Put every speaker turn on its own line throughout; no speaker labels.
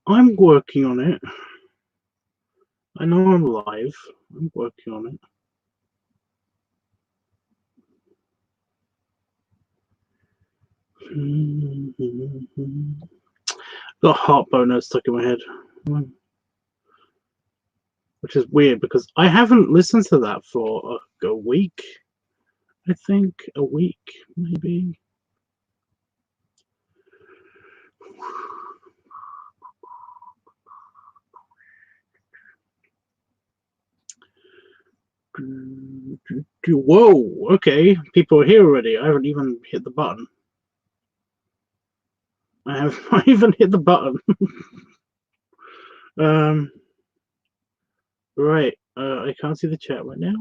I'm working on it. I know I'm live. I'm working on it. Got a heart boner stuck in my head, which is weird because I haven't listened to that for a week. I think a week, maybe. Whoa, okay. People are here already. I haven't even hit the button. I have not even hit the button. Right. I can't see the chat right now.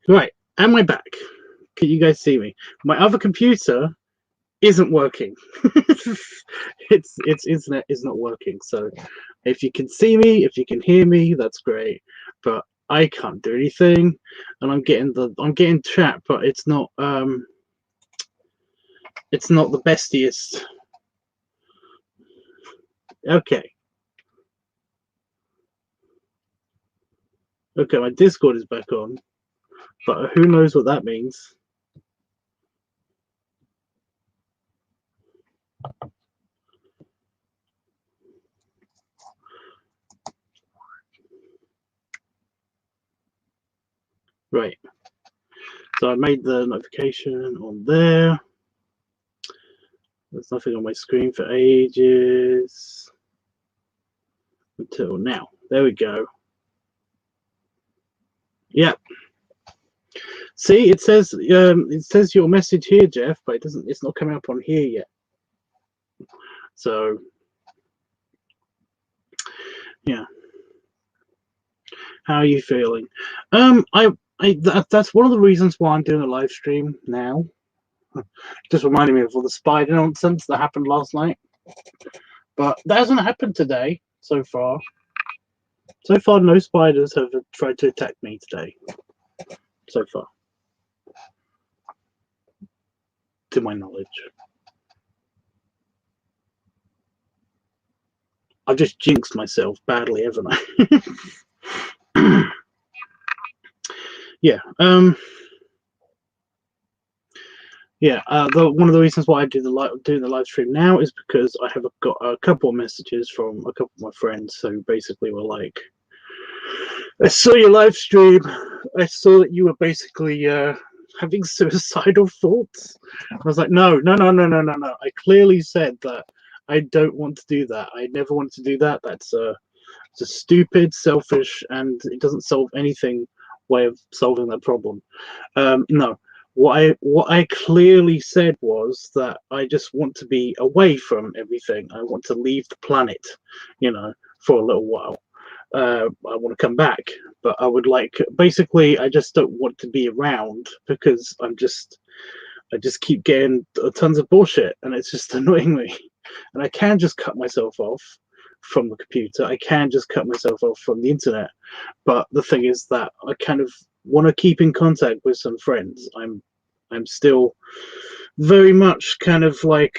Right. Am I back? Can you guys see me? My other computer isn't working. its internet is not working. So if you can see me, if you can hear me, that's great. But I can't do anything, and I'm getting chat, but it's not the bestiest. Okay. Okay, my Discord is back on, but who knows what that means. Right. So I made the notification on there. There's nothing on my screen for ages. Until now. There we go. Yeah. See, it says your message here, Jeff, but it's not coming up on here yet. So yeah. How are you feeling? That's one of the reasons why I'm doing a live stream now. Just reminding me of all the spider nonsense that happened last night. But that hasn't happened today so far. So far, no spiders have tried to attack me today. So far, to my knowledge. I've just jinxed myself badly, haven't I? Yeah. Yeah. One of the reasons why I do the live stream now is because I have got a couple of messages from a couple of my friends who basically were like, "I saw your live stream. I saw that you were basically having suicidal thoughts." I was like, no. I clearly said that I don't want to do that. I never wanted to do that. That's it's a stupid, selfish, and it doesn't solve anything way of solving that problem. No, what I clearly said was that I just want to be away from everything. I want to leave the planet, you know, for a little while. I want to come back, but I would like, basically, I just don't want to be around because I just keep getting tons of bullshit, and it's just annoying me. And I can just cut myself off from the computer. I can just cut myself off from the internet. But the thing is that I kind of want to keep in contact with some friends. I'm still very much kind of like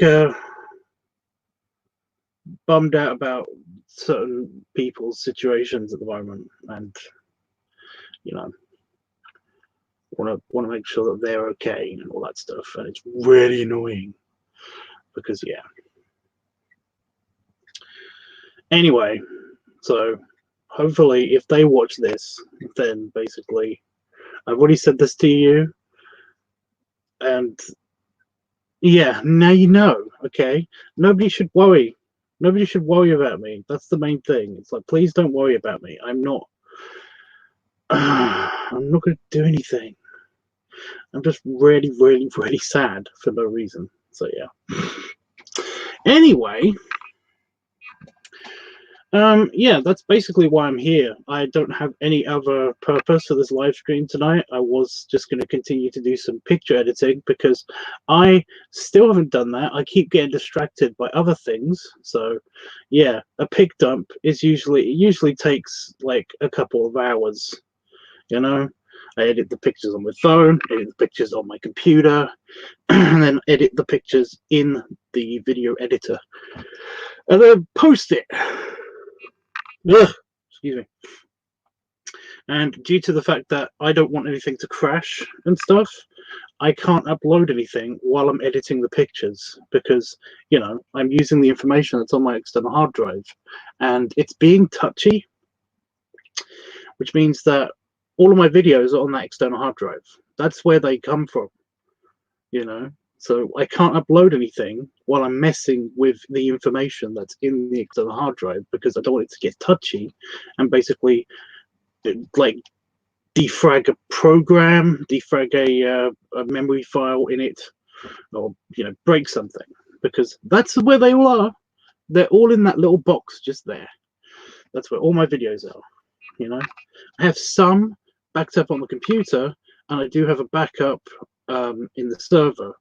bummed out about certain people's situations at the moment, and you know, want to make sure that they're okay and all that stuff. And it's really annoying because yeah. Anyway, so hopefully if they watch this, then basically I've already said this to you, and yeah, now you know. Okay, nobody should worry about me. That's the main thing. It's like, please don't worry about me. I'm not going to do anything. I'm just really sad for no reason. So yeah. Anyway, yeah, that's basically why I'm here. I don't have any other purpose for this live stream tonight. I was just going to continue to do some picture editing because I still haven't done that. I keep getting distracted by other things. So yeah, a pic dump is usually takes like a couple of hours, you know. I edit the pictures on my phone, edit the pictures on my computer, and then edit the pictures in the video editor, and then post it. Ugh, excuse me. And due to the fact that I don't want anything to crash and stuff, I can't upload anything while I'm editing the pictures because, you know, I'm using the information that's on my external hard drive, and it's being touchy, which means that all of my videos are on that external hard drive. That's where they come from, you know. So I can't upload anything while I'm messing with the information that's in the external hard drive because I don't want it to get touchy and basically like defrag a program, defrag a memory file in it, or you know, break something, because that's where they all are. They're all in that little box just there. That's where all my videos are. You know, I have some backed up on the computer, and I do have a backup in the server,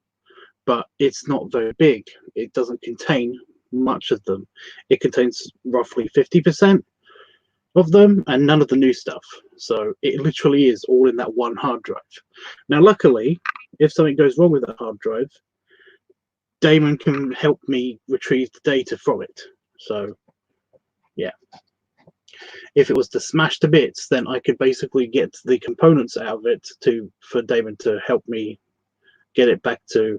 but it's not very big. It doesn't contain much of them. It contains roughly 50% of them and none of the new stuff. So it literally is all in that one hard drive. Now, luckily, if something goes wrong with that hard drive, Damon can help me retrieve the data from it. So, yeah. If it was to smash to bits, then I could basically get the components out of it for Damon to help me get it back to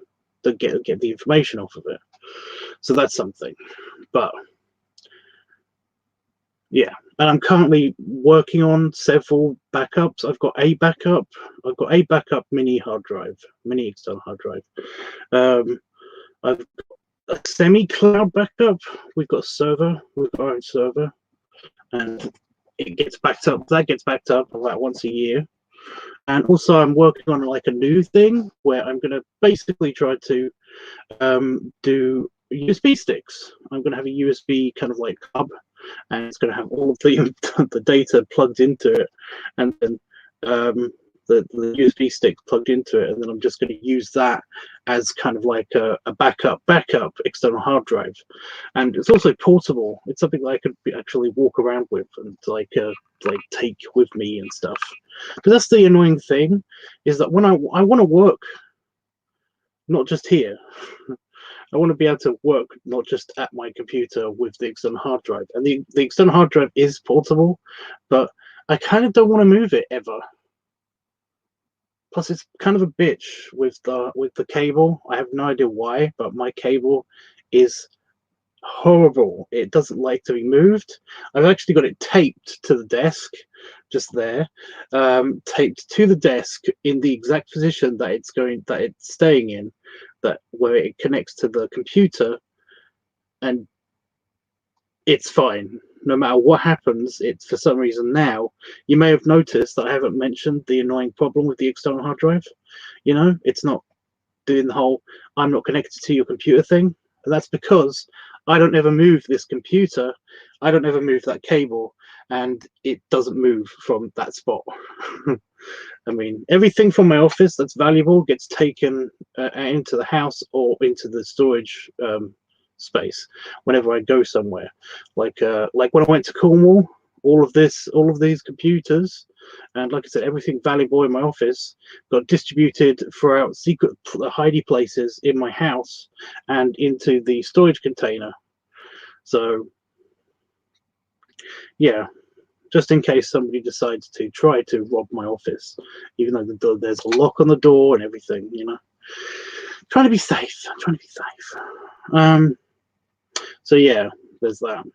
get the information off of it. So that's something. But yeah, and I'm currently working on several backups. I've got a backup mini external hard drive. I've got a semi-cloud backup. We've got a server, we've got our own server, and it gets backed up. That gets backed up about once a year. And also I'm working on like a new thing where I'm going to basically try to do USB sticks. I'm going to have a USB kind of like hub, and it's going to have all of the data plugged into it, and then the the USB stick plugged into it, and then I'm just going to use that as kind of like a backup external hard drive. And it's also portable. It's something that I could actually walk around with and like take with me and stuff. But that's the annoying thing, is that when I want to work, not just here. I want to be able to work not just at my computer with the external hard drive. And the external hard drive is portable, but I kind of don't want to move it ever. Plus, it's kind of a bitch with the cable. I have no idea why, but my cable is horrible. It doesn't like to be moved. I've actually got it taped to the desk, just there, taped to the desk in the exact position that it's staying in, where it connects to the computer, and it's fine. No matter what happens, it's for some reason now. You may have noticed that I haven't mentioned the annoying problem with the external hard drive. You know, it's not doing the whole "I'm not connected to your computer" thing. And that's because I don't ever move this computer. I don't ever move that cable, and it doesn't move from that spot. I mean, everything from my office that's valuable gets taken into the house or into the storage space whenever I go somewhere. Like when I went to Cornwall, all of these computers, and like I said, everything valuable in my office got distributed throughout secret hidey places in my house and into the storage container. So yeah, just in case somebody decides to try to rob my office, even though there's a lock on the door and everything, you know. Trying to be safe. I'm trying to be safe. So yeah, there's that.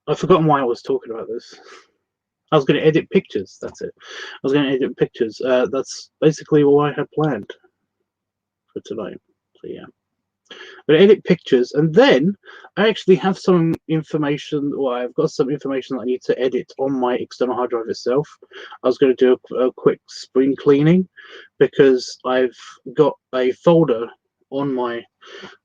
I've forgotten why I was talking about this. I was going to edit pictures. That's it. I was going to edit pictures. That's basically all I had planned for tonight. So yeah. But edit pictures, and then I actually have some information, or I've got some information that I need to edit on my external hard drive itself. I was going to do a quick spring cleaning, because I've got a folder on my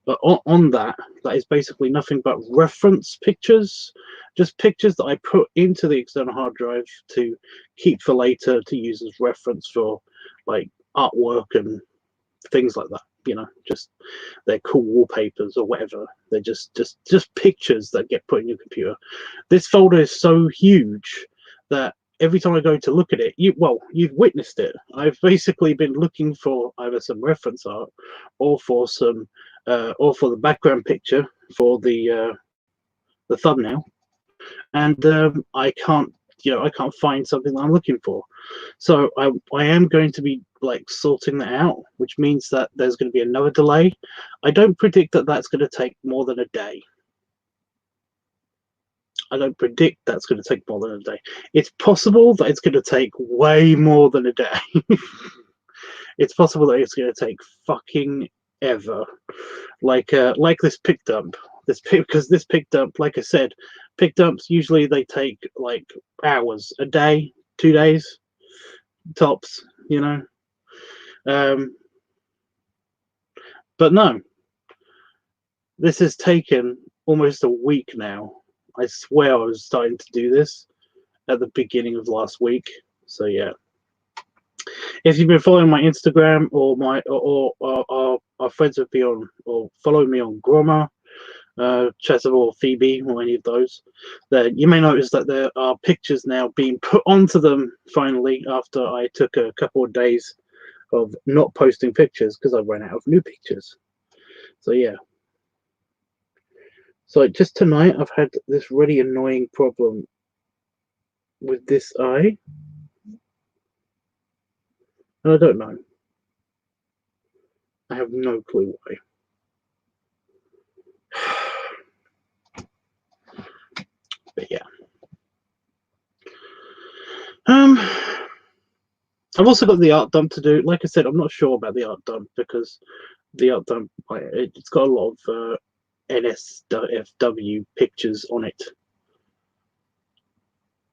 on that is basically nothing but reference pictures, just pictures that I put into the external hard drive to keep for later, to use as reference for like artwork and things like that. You know, just they're cool wallpapers or whatever. They're just pictures that get put in your computer. This folder is so huge that every time I go to look at it, you've witnessed it. I've basically been looking for either some reference art or for some or for the background picture for the thumbnail, and I can't find something that I'm looking for. So I am going to be like sorting that out, which means that there's going to be another delay. I don't predict that that's going to take more than a day. I don't predict that's going to take more than a day. It's possible that it's going to take way more than a day. It's possible that it's going to take fucking ever. Like this pick dump. Because this pick dump, like I said, pick dumps usually they take like hours, a day, 2 days tops, you know. But no, this has taken almost a week now. I swear I was starting to do this at the beginning of last week. So yeah, if you've been following my Instagram or my our friends with me on, or follow me on Groma, Chester or Phoebe, or any of those, then you may notice that there are pictures now being put onto them finally, after I took a couple of days of not posting pictures because I ran out of new pictures. So yeah. So just tonight I've had this really annoying problem with this eye. And I don't know. I have no clue why. But yeah. I've also got the art dump to do. Like I said, I'm not sure about the art dump, because the art dump, it's got a lot of NSFW pictures on it.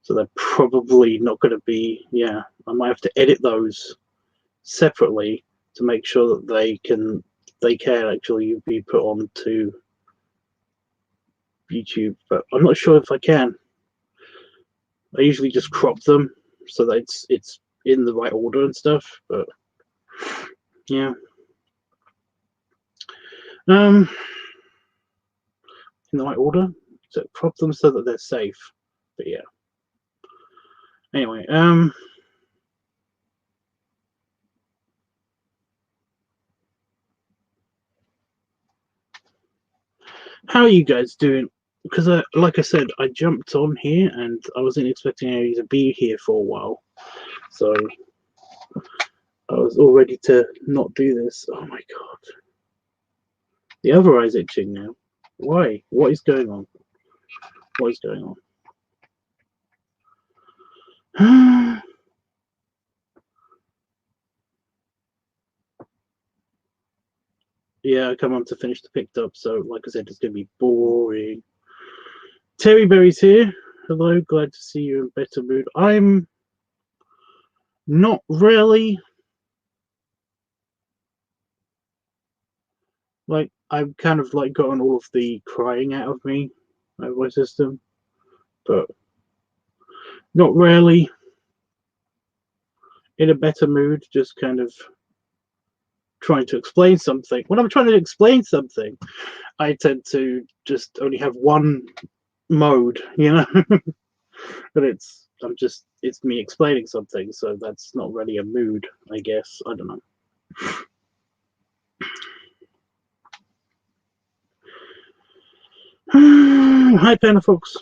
So they're probably not going to be, yeah, I might have to edit those separately to make sure that they can actually be put onto YouTube, but I'm not sure if I can. I usually just crop them so that it's in the right order and stuff. But yeah, in the right order. So crop them so that they're safe. But yeah. Anyway, how are you guys doing? Because like I said, I jumped on here and I wasn't expecting you to be here for a while, so I was all ready to not do this. Oh my god, the other eye's itching now. Why? What is going on? What is going on? Yeah, I come on to finish the picked up, so like I said, it's gonna be boring. Terry Berry's here. Hello, glad to see you in better mood. I'm not really. Like, I've kind of like gotten all of the crying out of me, out of my system, but not really in a better mood. Just kind of trying to explain something. When I'm trying to explain something, I tend to just only have one mode, you know. But it's me explaining something, so that's not really a mood, I guess. I don't know. Hi, Panafolks.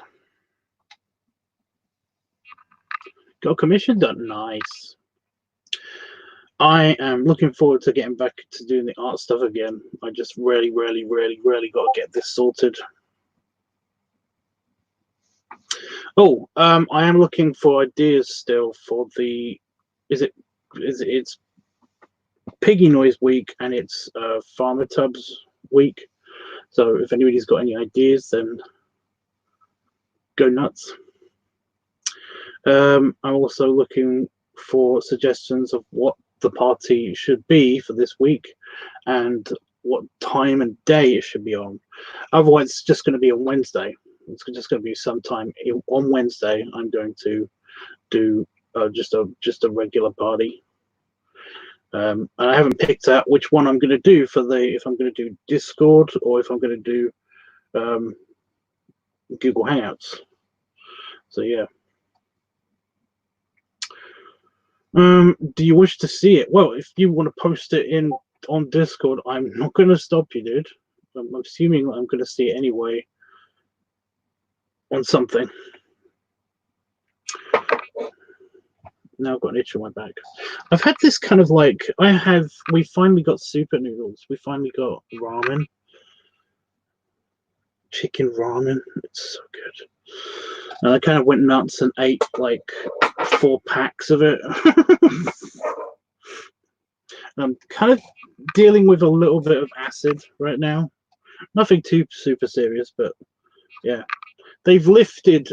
Got a commission done. Nice. I am looking forward to getting back to doing the art stuff again. I just really got to get this sorted. Oh, I am looking for ideas still for the. It's Piggy Noise Week and it's Farmer Tubs Week. So if anybody's got any ideas, then go nuts. I'm also looking for suggestions of what the party should be for this week and what time and day it should be on. Otherwise, it's just going to be on Wednesday. It's just going to be sometime on Wednesday. I'm going to do just a regular party. And I haven't picked out which one I'm going to do for if I'm going to do Discord or if I'm going to do Google Hangouts. So yeah. Do you wish to see it? Well, if you want to post it on Discord, I'm not going to stop you, dude. I'm assuming I'm going to see it anyway on something. Now I've got an itch on my back. I've had this kind of like we finally got super noodles. We finally got ramen. Chicken ramen. It's so good. And I kind of went nuts and ate like 4 packs of it. I'm kind of dealing with a little bit of acid right now. Nothing too super serious, but yeah. They've lifted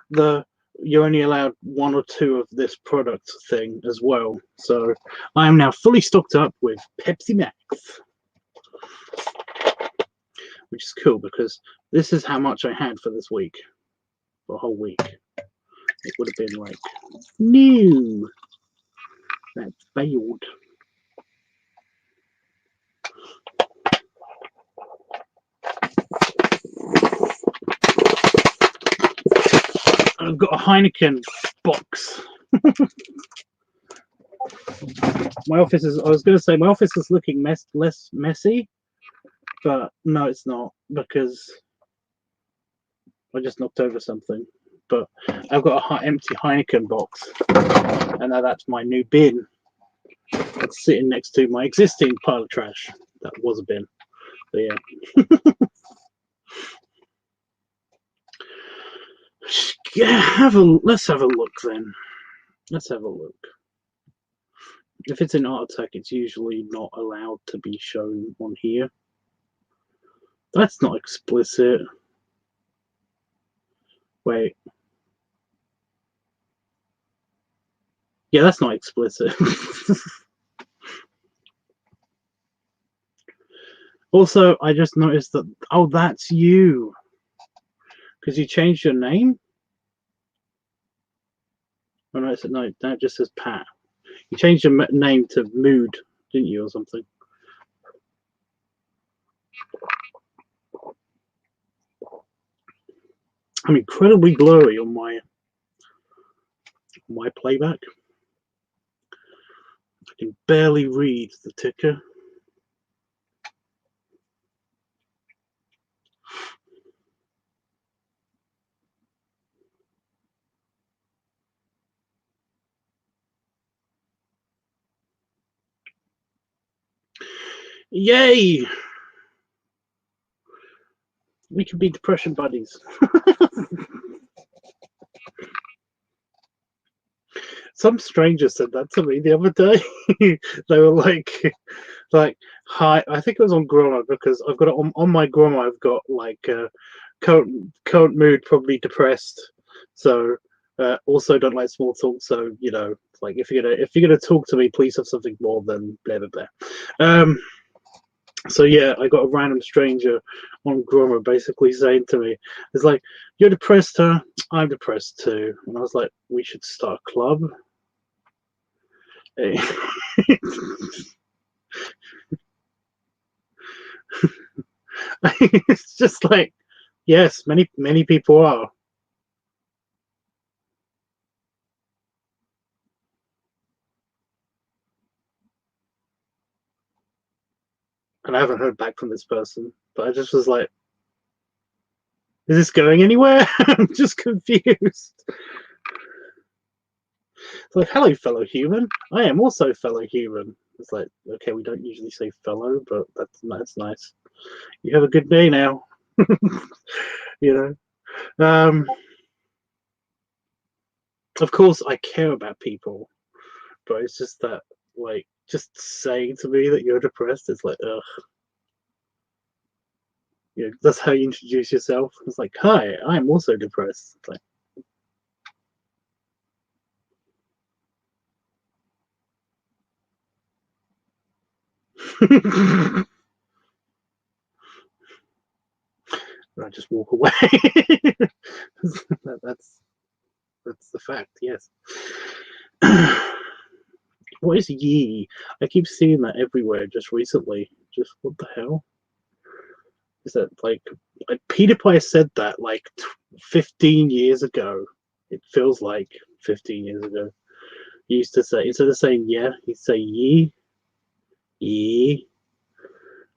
the you're only allowed 1 or 2 of this product thing as well. So I am now fully stocked up with Pepsi Max. Which is cool because this is how much I had for this week. For a whole week. It would have been like, no, that failed. I've got a Heineken box. My office is, I was going to say, my office is looking less messy, but no, it's not because I just knocked over something. But I've got an empty Heineken box, and now that's my new bin. It's sitting next to my existing pile of trash. That was a bin. But yeah. Yeah, let's have a look then. Let's have a look. If it's in Art Attack, it's usually not allowed to be shown on here. That's not explicit. Wait. Yeah, that's not explicit. Also, I just noticed that, oh, that's you. Because you changed your name? Oh no, no, now it just says Pat. You changed your name to Mood, didn't you, or something? I'm incredibly blurry on my playback. I can barely read the ticker. Yay! We can be depression buddies. Some stranger said that to me the other day. They were like, hi. I think it was on Groma, because I've got it on my Groma. I've got like current mood, probably depressed. So also don't like small talk. So you know, like if you're gonna talk to me, please have something more than blah blah blah. So yeah, I got a random stranger on Groma basically saying to me, "It's like, you're depressed, huh? I'm depressed too." And I was like, "We should start a club." Hey. It's just like, yes, many people are. And I haven't heard back from this person, but I just was like, is this going anywhere? I'm just confused. It's like, hello, fellow human. I am also fellow human. It's like, okay, we don't usually say fellow, but that's nice. You have a good day now. You know. Of course, I care about people, but it's just that, like, just saying to me that you're depressed, it's like, ugh. You know, that's how you introduce yourself. It's like, hi, I'm also depressed. It's like, I just walk away. That's the fact. Yes. What is ye? I keep seeing that everywhere just recently. Just what the hell is that? Like PewDiePie said that like 15 years ago. It feels like 15 years ago. He used to say, instead of saying yeah, he'd say ye, ye.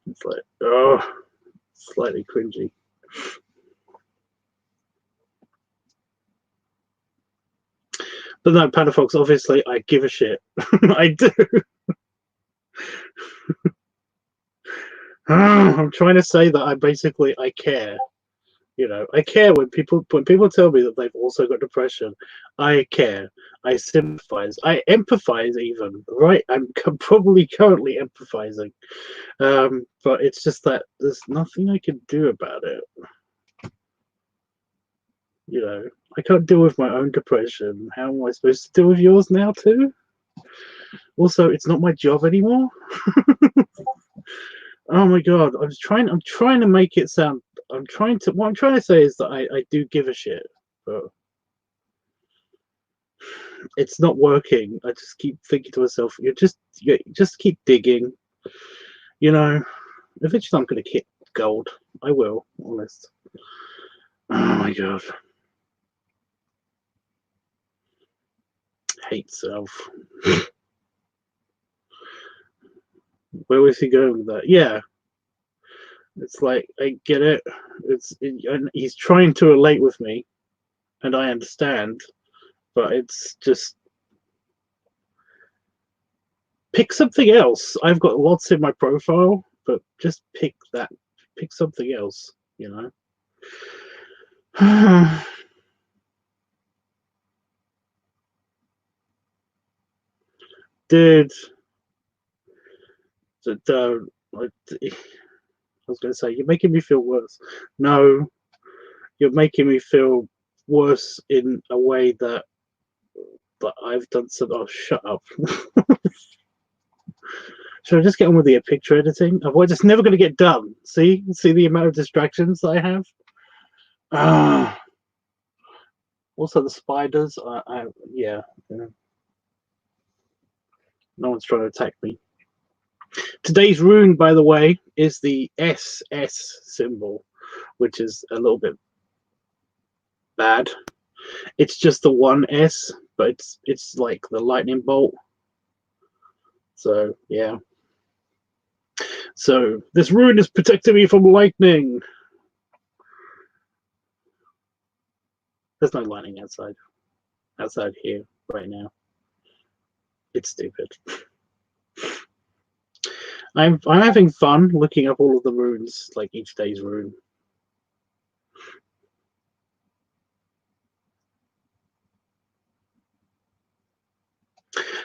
It's like, oh, slightly cringy. But no, Panda Fox, obviously, I give a shit. I do. I'm trying to say that I care. You know, I care when people tell me that they've also got depression. I care. I sympathize. I empathize even. Right? I'm probably currently empathizing. But it's just that there's nothing I can do about it. You know, I can't deal with my own depression. How am I supposed to deal with yours now too? Also, it's not my job anymore. Oh my god, I'm trying to make it sound. What I'm trying to say is that I do give a shit, but it's not working. I just keep thinking to myself, you just keep digging. You know, eventually I'm gonna hit gold. I will, honest. Oh my god, hate self. Where was he going with that? Yeah, it's like I get it. And he's trying to relate with me, and I understand, but it's just pick something else. I've got lots in my profile, but just pick that. Pick something else, you know. Dude, I was going to say, you're making me feel worse. No, you're making me feel worse in a way that I've done some. Oh, shut up. Should I just get on with the picture editing? Otherwise, it's never going to get done. See the amount of distractions I have. Ah, Also the spiders. Yeah, no one's trying to attack me. Today's rune, by the way, is the SS symbol, which is a little bit bad. It's just the one S, but it's like the lightning bolt. So yeah. So this rune is protecting me from lightning. There's no lightning outside here right now. It's stupid. I'm having fun looking up all of the runes, like each day's rune.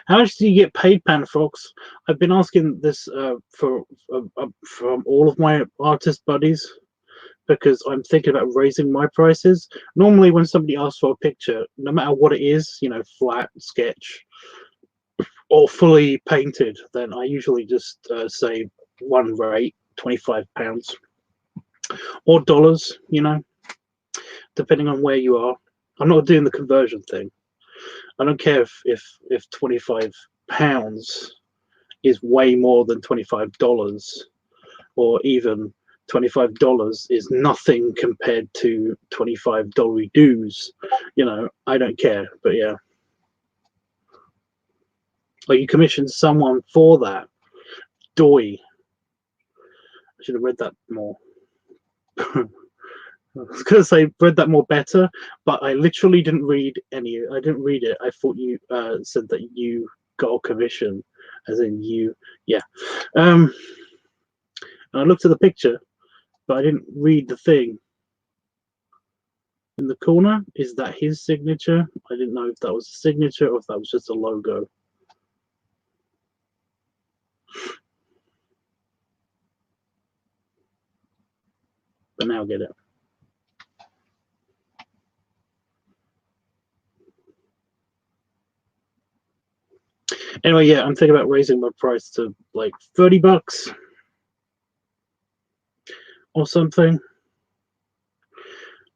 How much do you get paid, Panafox? I've been asking this from all of my artist buddies, because I'm thinking about raising my prices. Normally, when somebody asks for a picture, no matter what it is, you know, flat, sketch, or fully painted, then I usually just say one rate, £25 or dollars, you know, depending on where you are. I'm not doing the conversion thing. I don't care if £25 is way more than $25, or even $25 is nothing compared to $25 dues. You know, I don't care. But yeah, like you commissioned someone for that. Doy. I should have read that more. I was gonna say read that more better, but I literally didn't read any. I didn't read it. I thought you said that you got a commission, as in you. Yeah. And I looked at the picture, but I didn't read the thing. In the corner, is that his signature? I didn't know if that was a signature or if that was just a logo. But now I get it. Anyway, yeah, I'm thinking about raising my price to like $30 or something.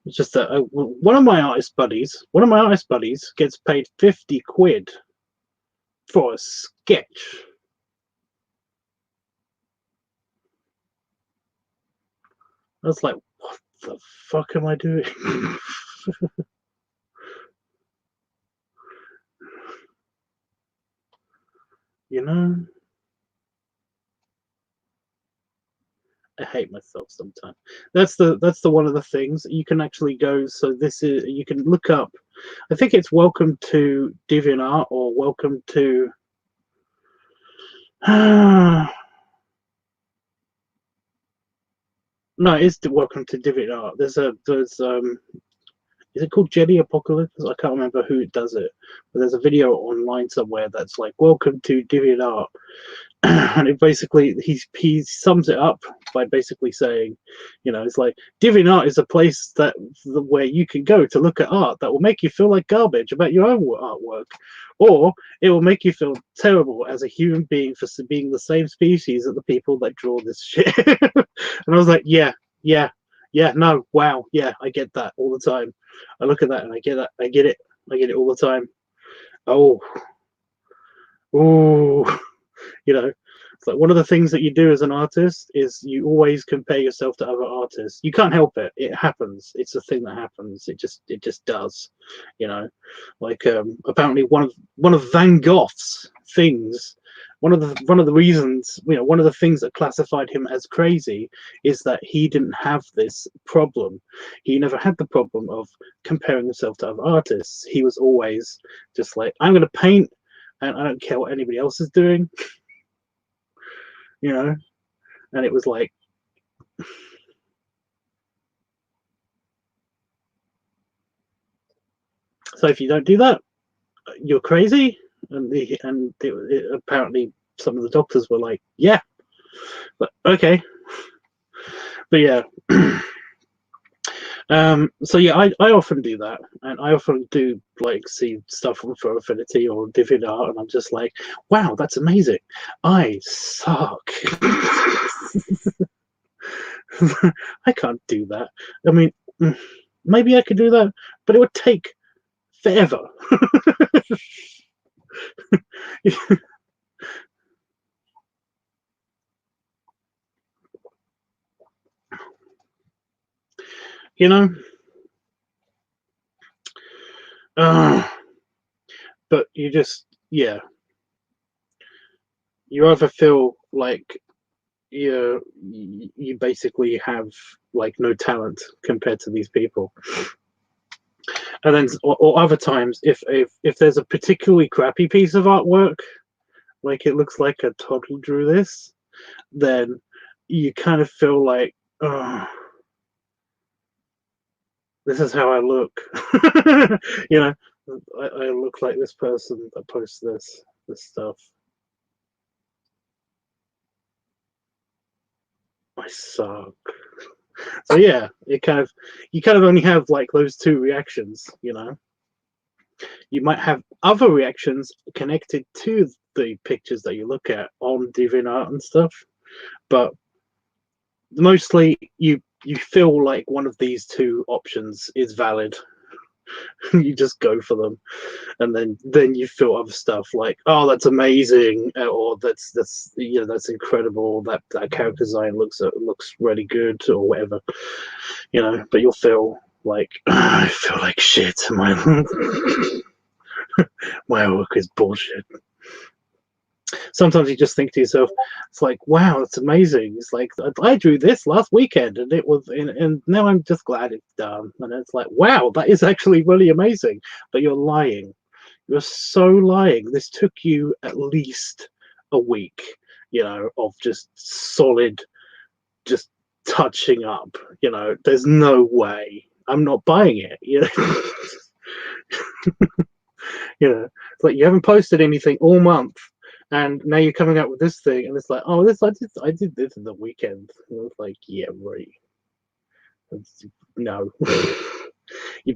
It's just that one of my artist buddies gets paid 50 quid for a sketch. I was like, what the fuck am I doing? You know? I hate myself sometimes. That's the one of the things you can actually go. So this is, you can look up. I think it's welcome to DeviantArt or welcome to. No, it's welcome to DeviantArt. There's is it called Jedi Apocalypse? I can't remember who does it, but there's a video online somewhere that's like welcome to DeviantArt. And it basically he sums it up by basically saying, you know, it's like DeviantArt is a place where you can go to look at art that will make you feel like garbage about your own artwork, or it will make you feel terrible as a human being for being the same species as the people that draw this shit. And I was like, yeah, no, wow, yeah, I get that all the time. I look at that and I get that, I get it all the time. Oh, you know, it's like one of the things that you do as an artist is you always compare yourself to other artists. You can't help it. It happens. It's a thing that happens. It just does, you know. Like apparently one of Van Gogh's things, one of the reasons, you know, one of the things that classified him as crazy is that he didn't have this problem. He never had the problem of comparing himself to other artists. He was always just like, I'm going to paint and I don't care what anybody else is doing, you know. And it was like, so if you don't do that, you're crazy. And apparently some of the doctors were like, yeah, but okay. But yeah. So yeah, I often do that, and I often do like see stuff on For Affinity or DeviantArt, and I'm just like, wow, that's amazing. I suck. I can't do that. I mean, maybe I could do that, but it would take forever. You know, but you just, yeah, you either feel like you basically have like no talent compared to these people, and then or other times if there's a particularly crappy piece of artwork, like it looks like a toddler drew this, then you kind of feel like, oh, this is how I look. You know, I look like this person that posts this stuff. I suck. So yeah, you kind of only have like those two reactions, you know. You might have other reactions connected to the pictures that you look at on DeviantArt and stuff, but mostly you feel like one of these two options is valid. You just go for them, and then you feel other stuff like, oh, that's amazing, or that's that's incredible, that character design looks really good, or whatever, you know. But you'll feel like, I feel like shit. My work is bullshit. Sometimes you just think to yourself, it's like, wow, it's amazing. It's like, I drew this last weekend and it was, and now I'm just glad it's done. And it's like, wow, that is actually really amazing. But you're lying. You're so lying. This took you at least a week, you know, of just solid, just touching up. You know, there's no way. I'm not buying it. You know, you know, it's like you haven't posted anything all month, and now you're coming up with this thing, and it's like, oh, this I did this in the weekend. And it's like, yeah, right. No.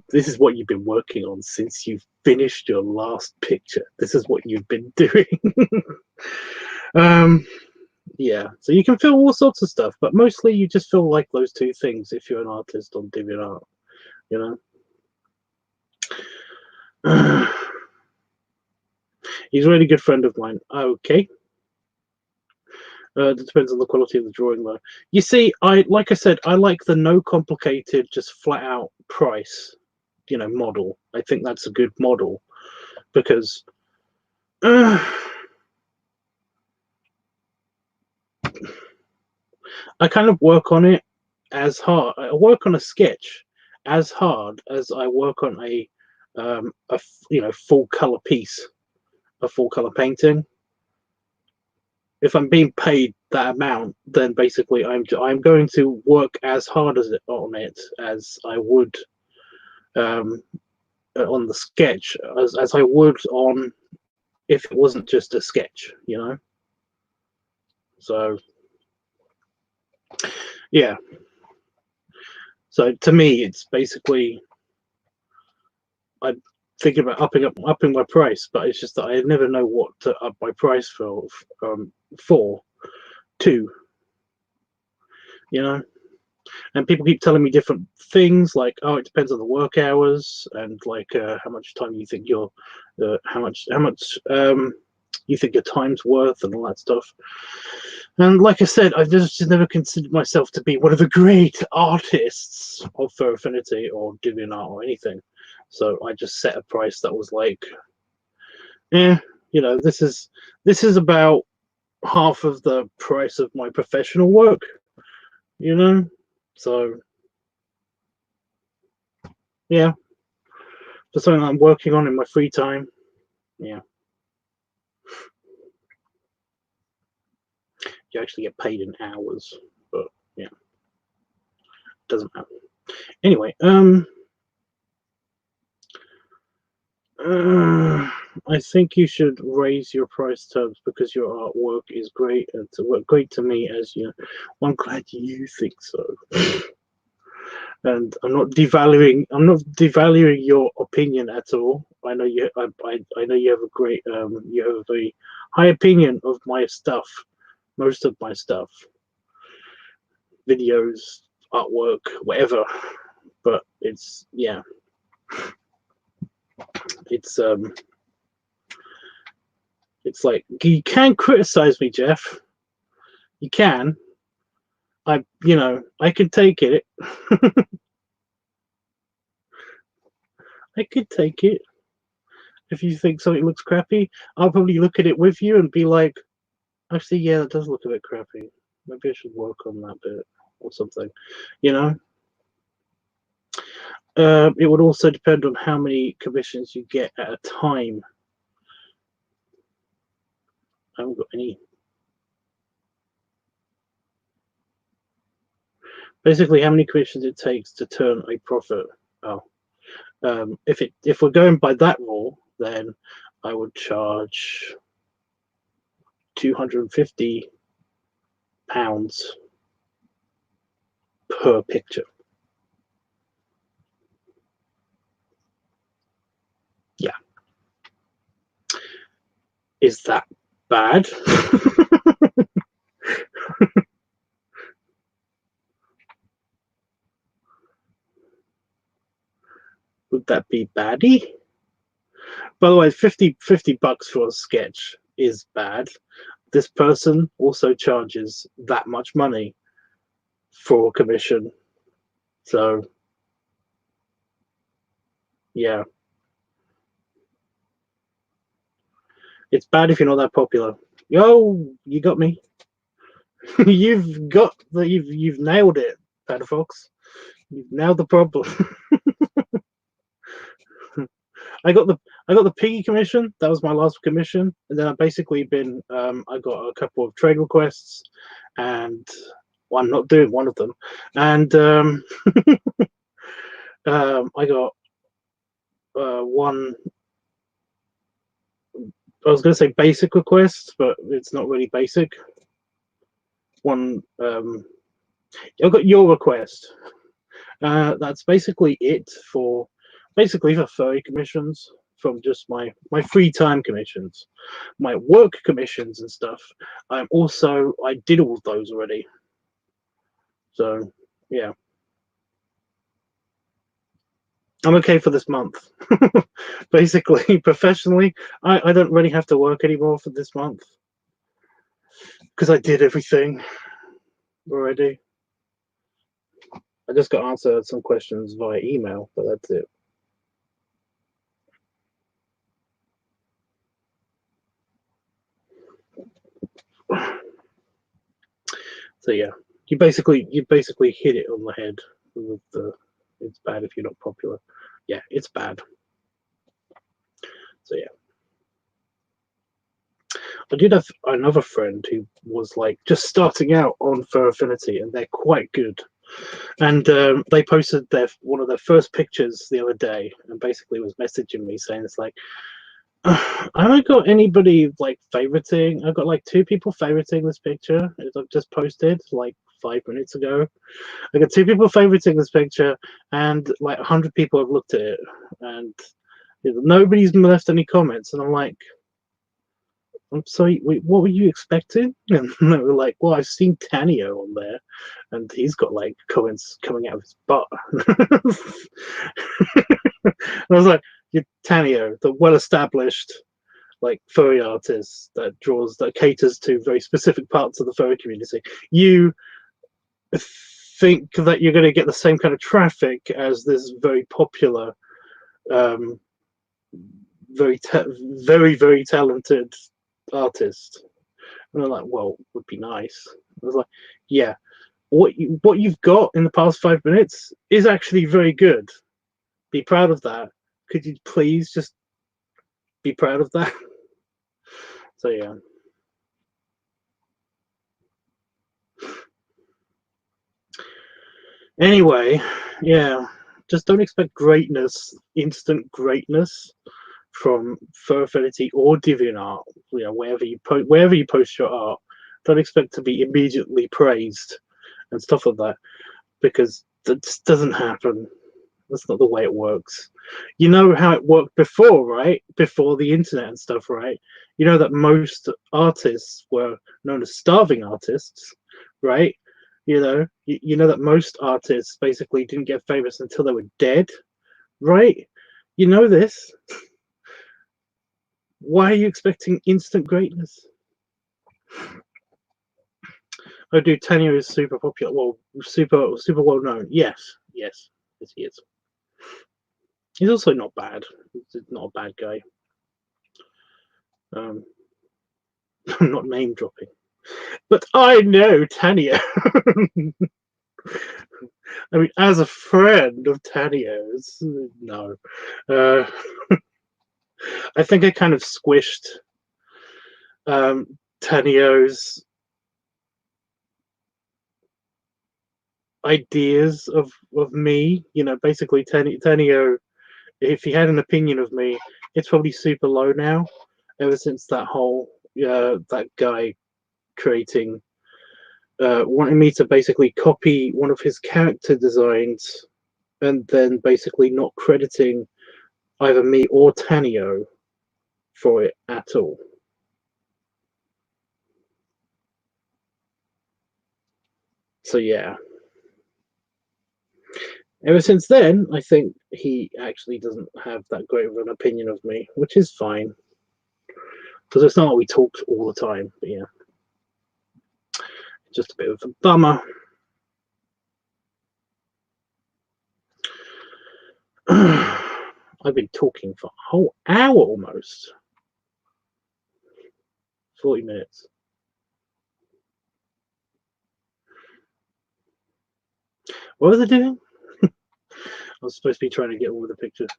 This is what you've been working on since you finished your last picture. This is what you've been doing. Yeah, so you can feel all sorts of stuff, but mostly you just feel like those two things if you're an artist on DeviantArt, you know. He's a really good friend of mine. Okay. It depends on the quality of the drawing, though. You see, like I said, I like the no complicated, just flat out price, you know, model. I think that's a good model because I kind of work on it as hard. I work on a sketch as hard as I work on a full color piece, a full color painting. If I'm being paid that amount, then basically I'm going to work as hard on it as I would on the sketch, as I would on if it wasn't just a sketch, you know. So yeah. So to me, it's basically I'm thinking about upping my price, but it's just that I never know what to up my price for to, you know. And people keep telling me different things, like, oh, it depends on the work hours, and like how much time you think how much you think your time's worth, and all that stuff. And like I said, I've just never considered myself to be one of the great artists of Fur Affinity or DeviantArt or anything. So I just set a price that was like, you know, this is about half of the price of my professional work, you know. So yeah, for something I'm working on in my free time, yeah, you actually get paid in hours, but yeah, doesn't matter. Anyway, I think you should raise your price terms because your artwork is great and to work great to me as you. Well, I'm glad you think so. And I'm not devaluing your opinion at all. I know I know you have a great you have a very high opinion of my stuff, most of my stuff, videos, artwork, whatever. But it's, yeah. It's like, you can criticize me, Jeff. You can. I can take it. I could take it. If you think something looks crappy, I'll probably look at it with you and be like, actually, yeah, that does look a bit crappy. Maybe I should work on that bit or something. It would also depend on how many commissions you get at a time. I haven't got any. Basically, how many commissions it takes to turn a profit. Oh, if we're going by that rule, then I would charge £250 per picture. Yeah. Is that bad? Would that be baddie? By the way, 50 bucks for a sketch is bad. This person also charges that much money for commission. So, yeah. It's bad if you're not that popular. Yo, you got me. You've nailed it, Padafox. You've nailed the problem. I got the piggy commission. That was my last commission, and then I've basically been I got a couple of trade requests, and I'm not doing one of them, and I got one. I was going to say basic request, but it's not really basic. One, I've got your request. That's basically it for furry commissions, from just my free time commissions, my work commissions and stuff. I did all of those already. So yeah, I'm okay for this month. Basically, professionally, I don't really have to work anymore for this month because I did everything already. I just got answered some questions via email, but that's it. So yeah, you basically hit it on the head with the it's bad if you're not popular. Yeah, it's bad. So yeah. I did have another friend who was like just starting out on Fur Affinity, and they're quite good. And they posted one of their first pictures the other day, and basically was messaging me saying it's like, I haven't got anybody like favoriting. I've got like 2 people favoriting this picture. I've just posted like 5 minutes ago. I got 2 people favoriting this picture, and like 100 people have looked at it, and nobody's left any comments. And I'm like, I'm sorry, wait, what were you expecting? And they were like, well, I've seen Tanio on there, and he's got like comments coming out of his butt. And I was like, you're Tanio, the well-established like furry artist that caters to very specific parts of the furry community. You think that you're going to get the same kind of traffic as this very popular, very very talented artist? And they're like, well, would be nice. I was like, yeah, what you've got in the past 5 minutes is actually very good. Be proud of that. Could you please just be proud of that? So yeah. Anyway, yeah, just don't expect greatness, instant greatness from Fur Affinity or DeviantArt. Wherever you post your art, don't expect to be immediately praised and stuff like that, because that just doesn't happen. That's not the way it works. You know how it worked before, right? Before the internet and stuff, right? You know that most artists were known as starving artists, right? You know that most artists basically didn't get famous until they were dead, right? You know this. Why are you expecting instant greatness? Oh, dude, Tanyo is super popular. Well, super well known. Yes, yes, yes, he is. He's also not bad. He's not a bad guy. I'm not name dropping, but I know Tanyo. I mean, as a friend of Tanyo's, no. Uh, I think I kind of squished Tanyo's ideas of me. You know, basically, Tanyo, if he had an opinion of me, it's probably super low now. Ever since that whole that guy creating wanting me to basically copy one of his character designs and then basically not crediting either me or Tanyo for it at all. So yeah. Ever since then, I think he actually doesn't have that great of an opinion of me, which is fine. Because it's not like we talk all the time, but yeah. Just a bit of a bummer. I've been talking for a whole hour almost. 40 minutes. What was I doing? I was supposed to be trying to get all the pictures.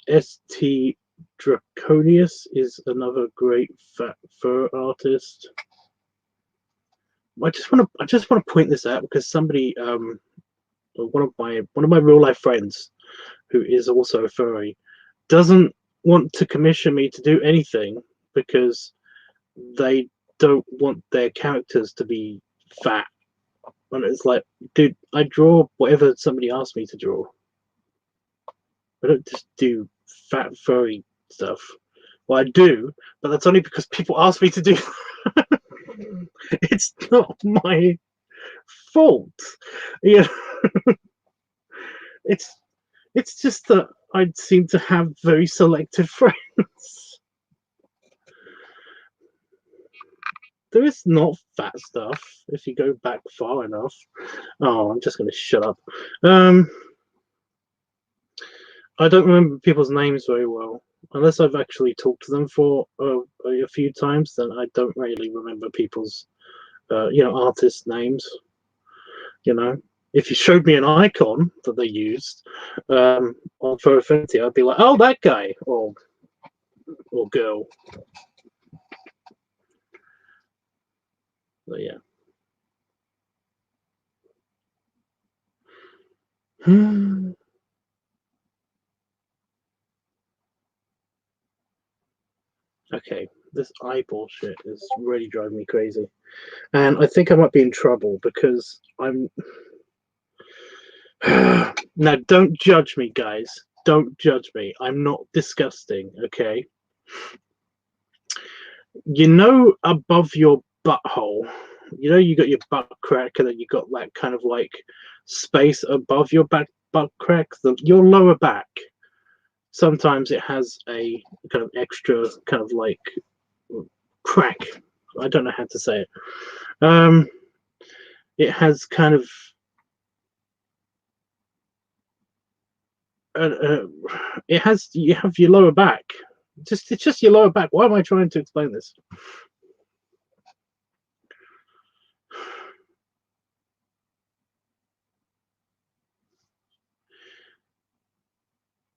St. Draconius is another great fat fur artist. I just want to point this out because somebody one of my real life friends who is also a furry doesn't want to commission me to do anything because they don't want their characters to be fat. And it's like, dude, I draw whatever somebody asks me to draw. I don't just do fat furry stuff. Well, I do, but that's only because people ask me to do. It's not my fault. Yeah, it's just that I seem to have very selective friends. There is not fat stuff if you go back far enough. Oh, I'm just going to shut up. I don't remember people's names very well. Unless I've actually talked to them for a few times, then I don't really remember people's, artist names. You know, if you showed me an icon that they used on for Affinity, I'd be like, oh, that guy or girl. But yeah. Okay, this eyeball shit is really driving me crazy. And I think I might be in trouble because I'm. Now, don't judge me, guys. Don't judge me. I'm not disgusting, okay? You know, above your butthole, you know, you got your butt crack, and then you got that kind of like space above your butt crack, your lower back. Sometimes it has a kind of extra kind of like crack. I don't know how to say it. It has kind of it has you have your lower back. It's just your lower back. Why am I trying to explain this?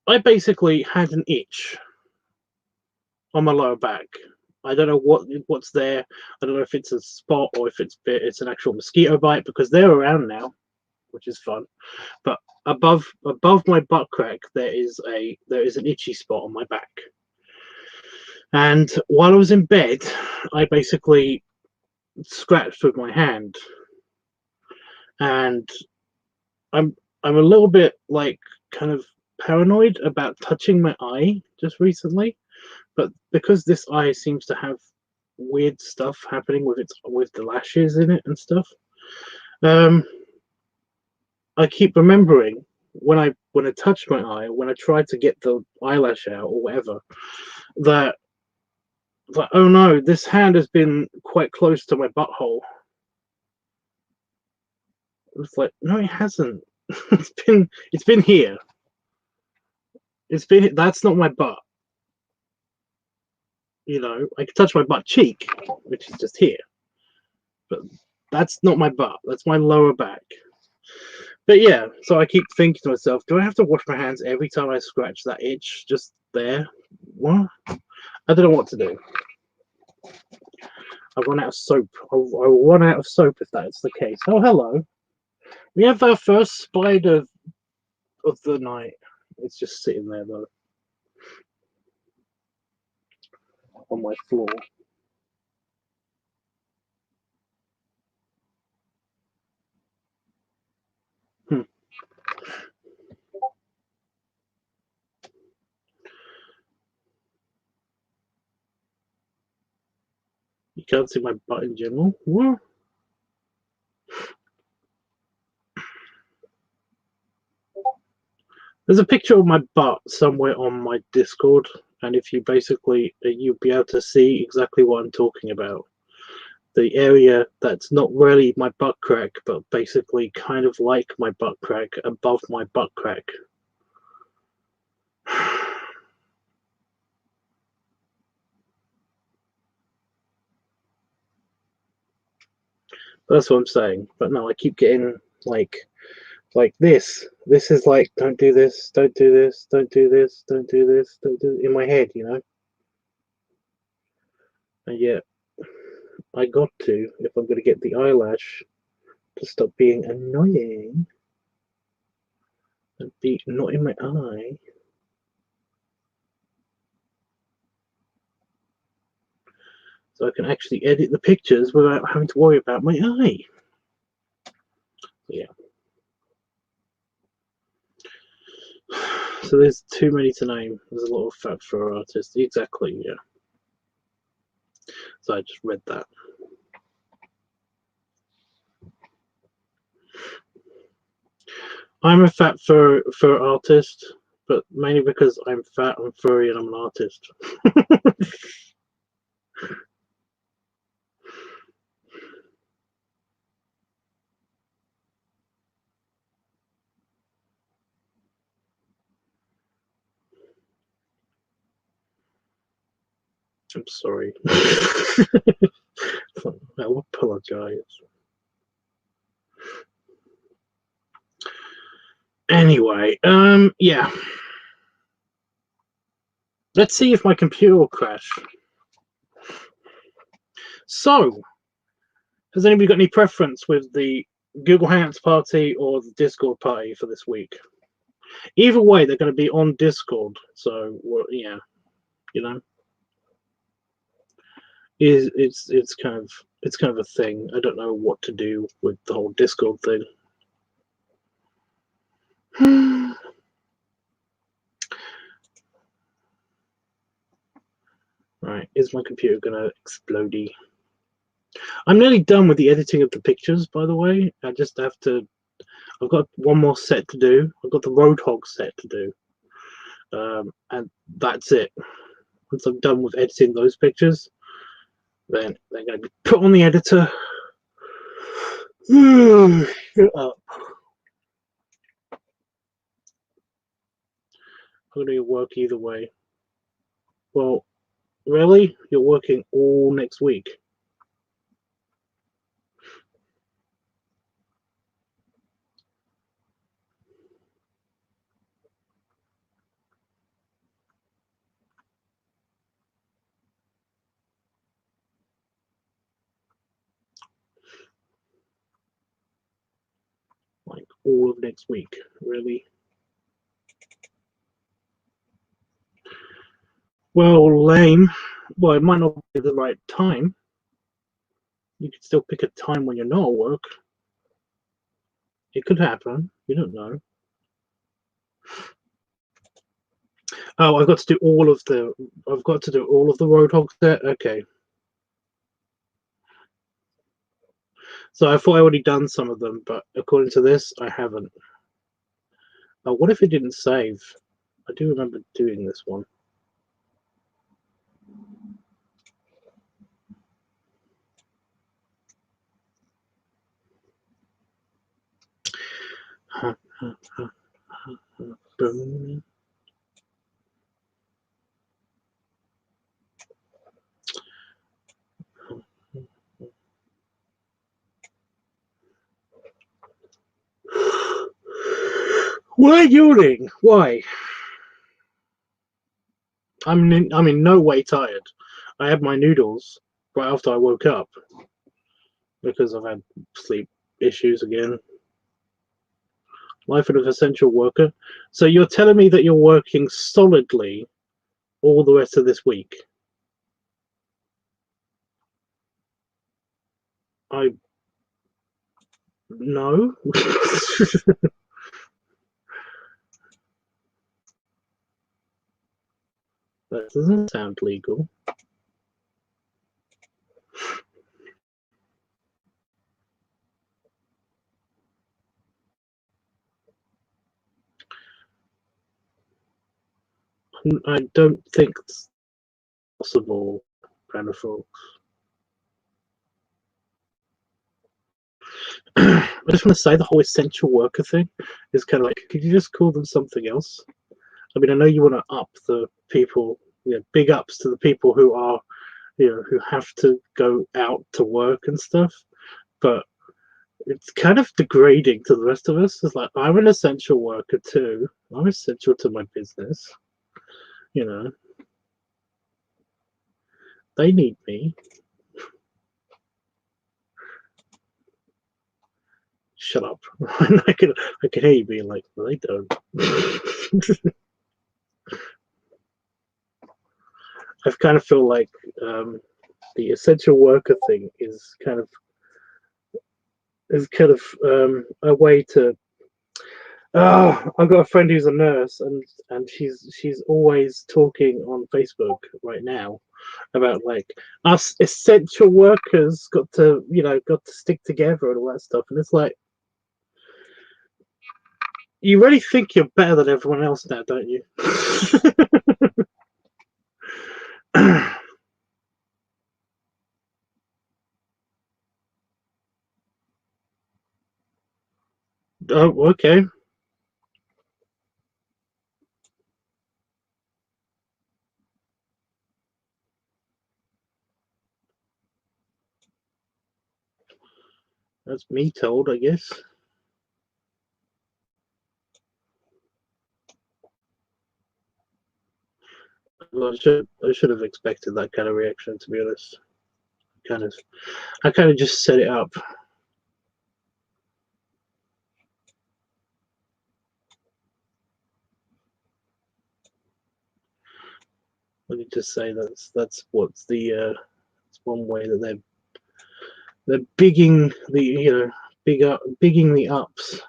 I basically had an itch on my lower back. I don't know what's there. I don't know if it's a spot or if it's an actual mosquito bite because they're around now, which is fun. But above my butt crack, there is an itchy spot on my back. And while I was in bed, I basically scratched with my hand, and I'm a little bit like kind of paranoid about touching my eye just recently, but because this eye seems to have weird stuff happening with the lashes in it and stuff, I keep remembering when I touched my eye, when I tried to get the eyelash out or whatever, that like, oh no, this hand has been quite close to my butthole. It's like, no, it hasn't. It's been here. It's been, that's not my butt. You know, I can touch my butt cheek, which is just here, but that's not my butt. That's my lower back. But yeah, so I keep thinking to myself, do I have to wash my hands every time I scratch that itch just there? What? I don't know what to do. I've run out of soap. I'll run out of soap if that's the case. Oh, hello. We have our first spider of the night. It's just sitting there, though, on my floor. Hmm. You can't see my butt in general. What? There's a picture of my butt somewhere on my Discord, and if you basically, you'll be able to see exactly what I'm talking about. The area that's not really my butt crack, but basically kind of like my butt crack, above my butt crack. That's what I'm saying. But no, I keep getting like this. This is like, don't do this, don't do this, don't do this, don't do this, don't do it, in my head, you know. And yet, I got to, if I'm going to get the eyelash to stop being annoying and be not in my eye. So I can actually edit the pictures without having to worry about my eye. Yeah. So there's too many to name. There's a lot of fat fur artists. Exactly, yeah. So I just read that. I'm a fat fur artist, but mainly because I'm fat and furry and I'm an artist. I'm sorry. I'll apologize. Anyway, yeah. Let's see if my computer will crash. So, has anybody got any preference with the Google Hangouts party or the Discord party for this week? Either way, they're going to be on Discord, so yeah, you know, it's kind of a thing. I don't know what to do with the whole Discord thing. Right, is my computer gonna explode? I'm nearly done with the editing of the pictures, by the way. I just have to. I've got one more set to do. I've got the Roadhog set to do, and that's it. Once I'm done with editing those pictures, then they're going to be put on the editor. Shut up. I'm going to work either way. Well, really? You're working all next week? Like all of next week? Really? Well, lame. Well, it might not be the right time. You could still pick a time when you're not at work. It could happen. You don't know. Oh, I've got to do all of the. I've got to do all of the Roadhog set. Okay. So I thought I already done some of them, but according to this, I haven't. Oh, what if it didn't save? I do remember doing this one. Boom. Why yawning? Why? I'm in no way tired. I had my noodles right after I woke up because I've had sleep issues again. Life of an essential worker. So you're telling me that you're working solidly all the rest of this week? I no. That doesn't sound legal. I don't think it's possible, Brandon. I just want to say the whole essential worker thing is kind of like, could you just call them something else? I mean, I know you want to up the people, big ups to the people who are, who have to go out to work and stuff, but it's kind of degrading to the rest of us. It's like, I'm an essential worker too. I'm essential to my business. They need me. Shut up. I can hear you being like, well, they don't. I kind of feel like the essential worker thing is kind of a way to. I've got a friend who's a nurse, and she's always talking on Facebook right now about like us essential workers got to stick together and all that stuff, and it's like, you really think you're better than everyone else now, don't you? Oh, okay. That's me told, I guess. Well, I should have expected that kind of reaction, to be honest. I kind of just set it up. Let me just say that's what's it's one way that they're bigging the bigging the ups.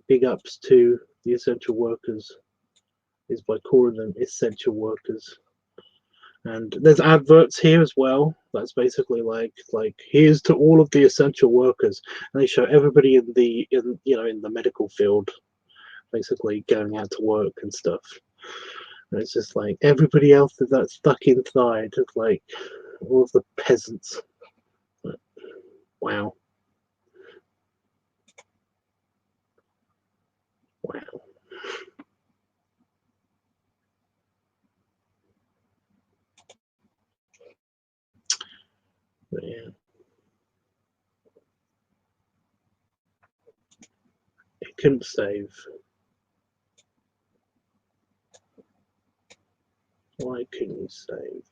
Big ups to the essential workers is by calling them essential workers. And there's adverts here as well. That's basically like here's to all of the essential workers, and they show everybody in the medical field basically going out to work and stuff. And it's just like everybody else that's stuck inside, just like all of the peasants. Wow. Wow. But yeah. It couldn't save. Why couldn't you save?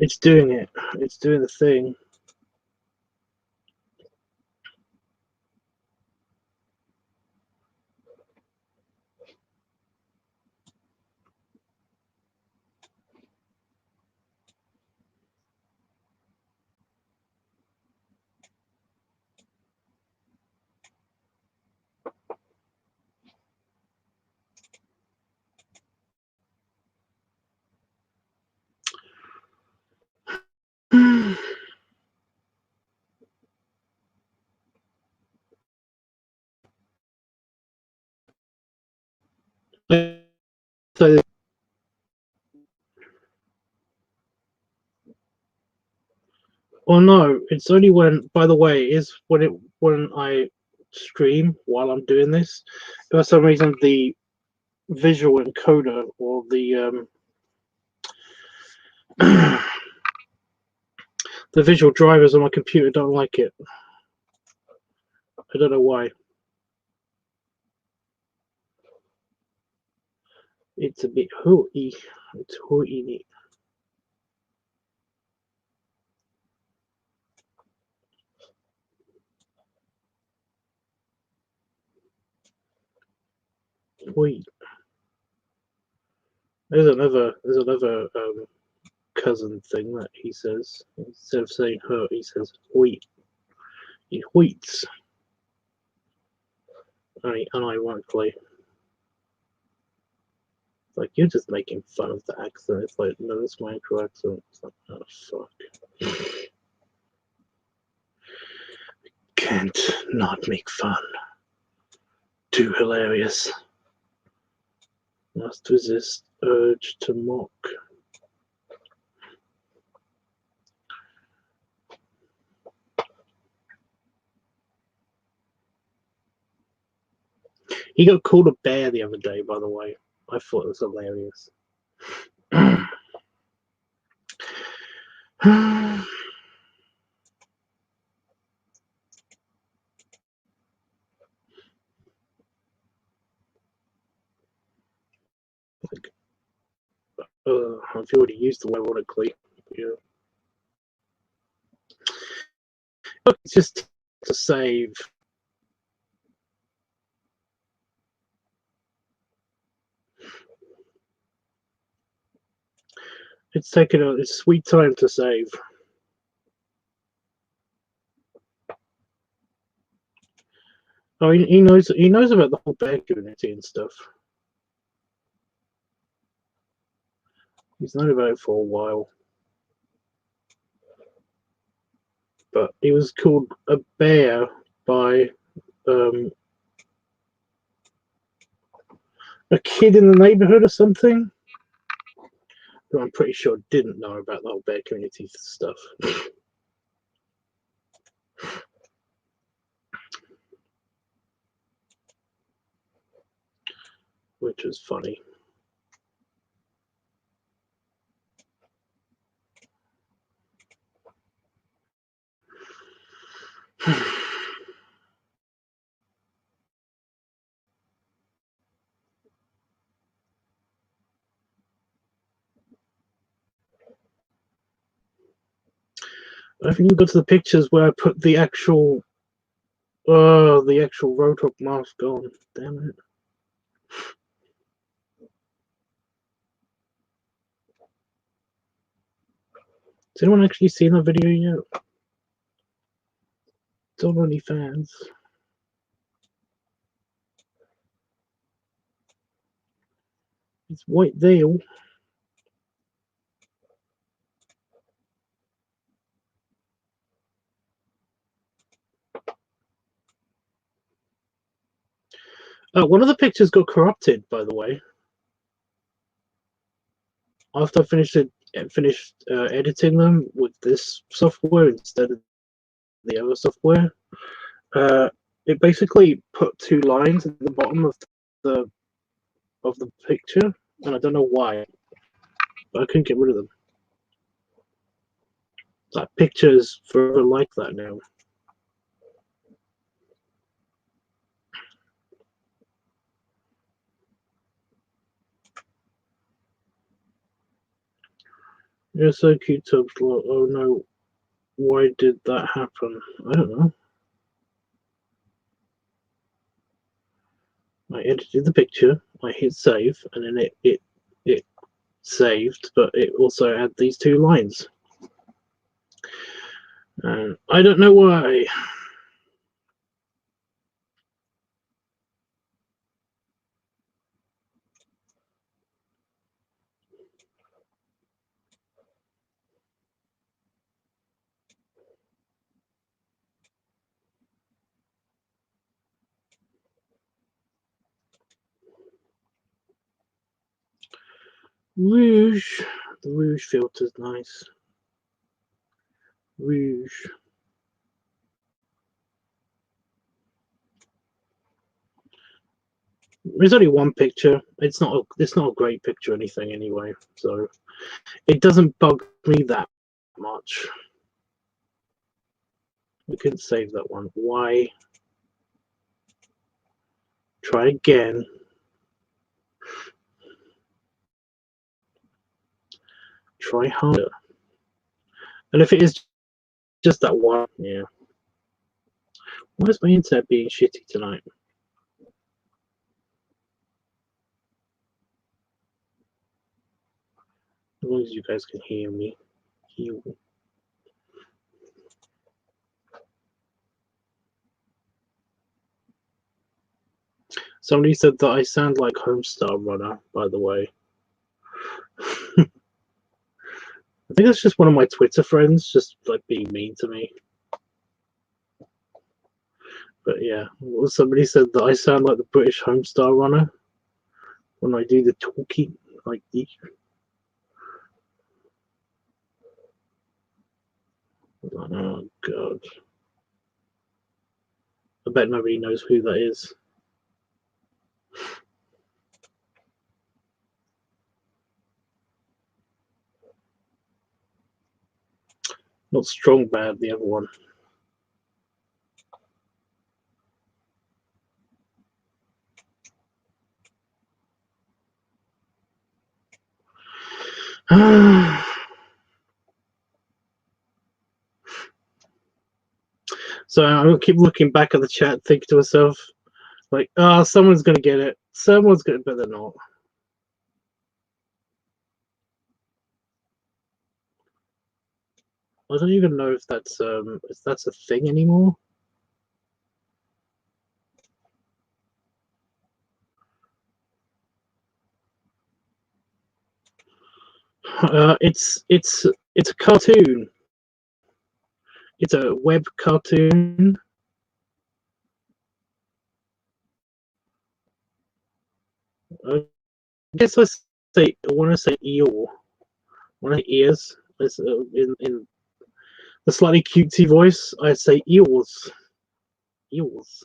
It's doing it. It's doing the thing. So, well, no, it's only when. By the way, is when I stream while I'm doing this. For some reason, the visual encoder or the the visual drivers on my computer don't like it. I don't know why. It's a bit hooey. It's hooey. Hooey. There's another cousin thing that he says. Instead of saying her, he says wheat. He wheats. Unironically. Like, you're just making fun of the accent. It's like, no, that's my actual accent. It's like, oh, fuck. Can't not make fun. Too hilarious. Must resist urge to mock. He got called a bear the other day, by the way. I thought it was hilarious. I've already used the word ironically. Yeah. Look, it's just to save. It's taken a sweet time to save. Oh, he knows about the whole bear community and stuff. He's known about it for a while. But he was called a bear by a kid in the neighborhood or something, who I'm pretty sure didn't know about the whole bear community stuff. Which was funny. I haven't even got to the pictures where I put the actual Roadhog mask on. Damn it. Has anyone actually seen that video yet? It's on OnlyFans. It's white veil. One of the pictures got corrupted, by the way. After I finished editing them with this software instead of the other software, it basically put two lines at the bottom of the picture, and I don't know why, but I couldn't get rid of them. That picture is forever like that now. You're so cute, Tubbs. Oh no, why did that happen? I don't know. I edited the picture, I hit save, and then it saved, but it also had these two lines. And I don't know why. Rouge. The rouge filter's nice. Rouge. There's only one picture. It's not a great picture or anything anyway, so it doesn't bug me that much. We couldn't save that one. Why? Try again. Try harder. And if it is just that one, yeah. Why is my internet being shitty tonight? As long as you guys can hear me. Somebody said that I sound like Homestar Runner, by the way. I think that's just one of my Twitter friends just like being mean to me. But yeah, somebody said that I sound like the British Homestar Runner when I do the talking like the. Oh god. I bet nobody knows who that is. Not Strong Bad, the other one. So I keep looking back at the chat, thinking to myself, like, oh, someone's gonna get it. Someone's gonna, but they're not. I don't even know if that's a thing anymore. It's a cartoon. It's a web cartoon. I guess I want to say eel. One of the ears. In the slightly cutesy voice, I say eels. Eels.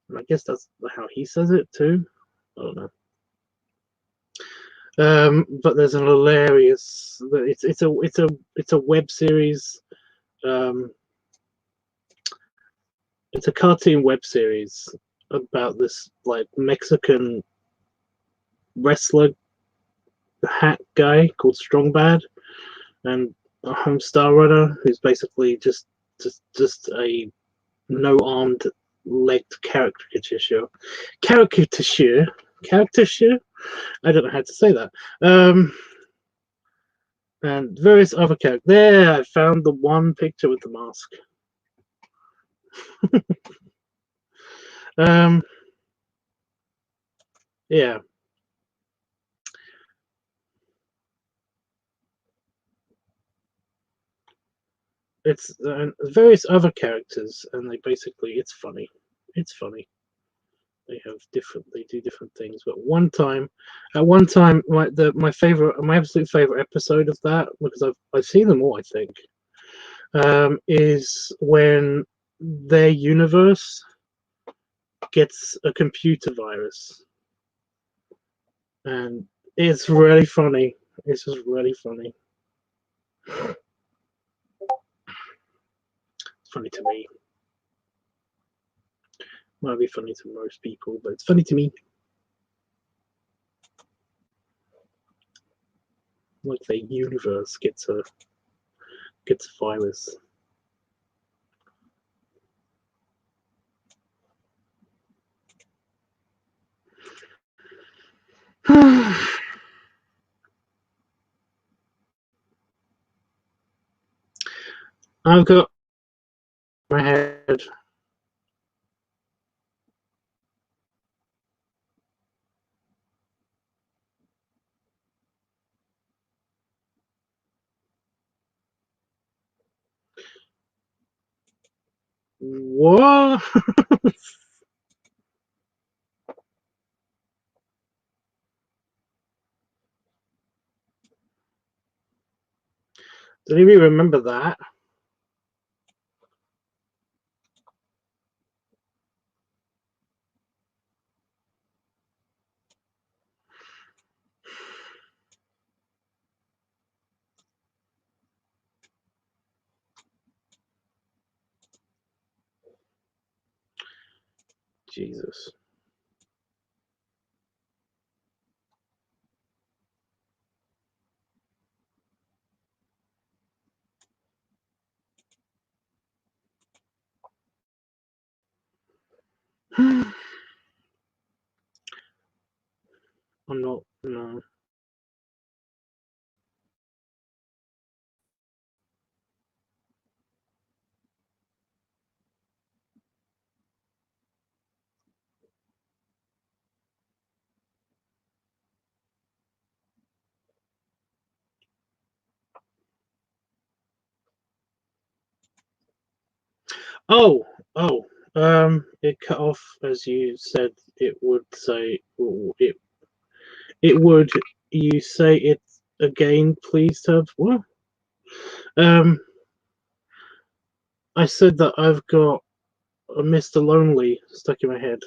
And I guess that's how he says it too. I don't know. But there's an hilarious. It's a web series. It's a cartoon web series about this like Mexican wrestler hat guy called Strong Bad, and a Homestar Runner who's basically just a no armed legged caricature. I don't know how to say that. And various other characters. There, I found the one picture with the mask. Yeah. It's various other characters, and it's funny. It's funny. They do different things. But at one time, my absolute favorite episode of that, because I've seen them all, I think, is when their universe gets a computer virus, and it's really funny. It's just really funny. It's funny to me. Might be funny to most people, but it's funny to me. Like the universe gets a virus. I've got my head. What? Does anybody remember that? Jesus. I'm not, no. Oh, it cut off as you said. It would say it. It would. You say it again, please, Tab. What? Um, I said that I've got a Mr. Lonely stuck in my head.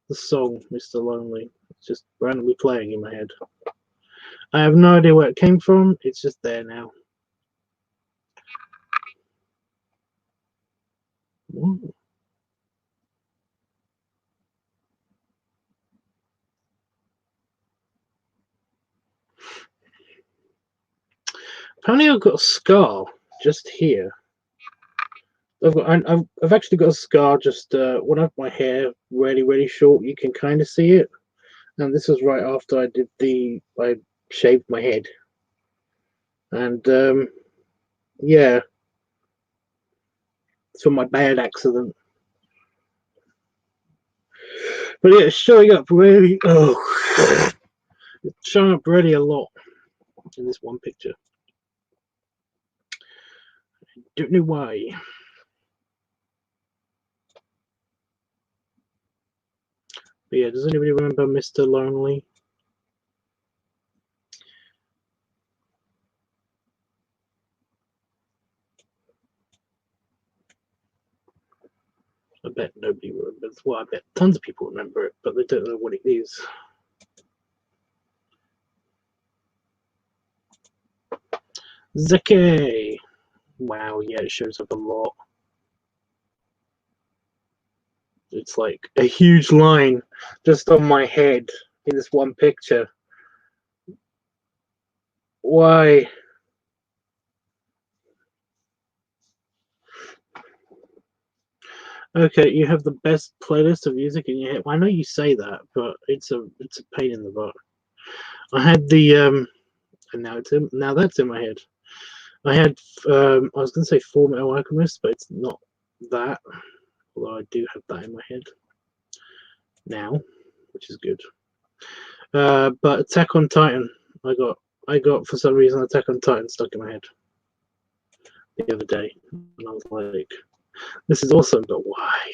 The song Mr. Lonely. It's just randomly playing in my head. I have no idea where it came from. It's just there now. What? Apparently, I've got a scar just here. I've actually got a scar just when I have my hair really short. You can kind of see it, and this was right after I shaved my head, and yeah, it's from my bad accident. But yeah, it's showing up really. Oh, it's showing up really a lot in this one picture. Don't know why. But yeah, does anybody remember Mr. Lonely? I bet nobody remembers. Well, I bet tons of people remember it, but they don't know what it is. Zeke. Wow, yeah, it shows up a lot. It's like a huge line just on my head in this one picture. Why? Okay, you have the best playlist of music in your head. Well, I know you say that, but it's a pain in the butt. I had the and now that's in my head. I had I was gonna say Full Metal Alchemist, but it's not that. Although I do have that in my head now, which is good. But Attack on Titan, I got for some reason Attack on Titan stuck in my head the other day, and I was like, "This is awesome, but why?"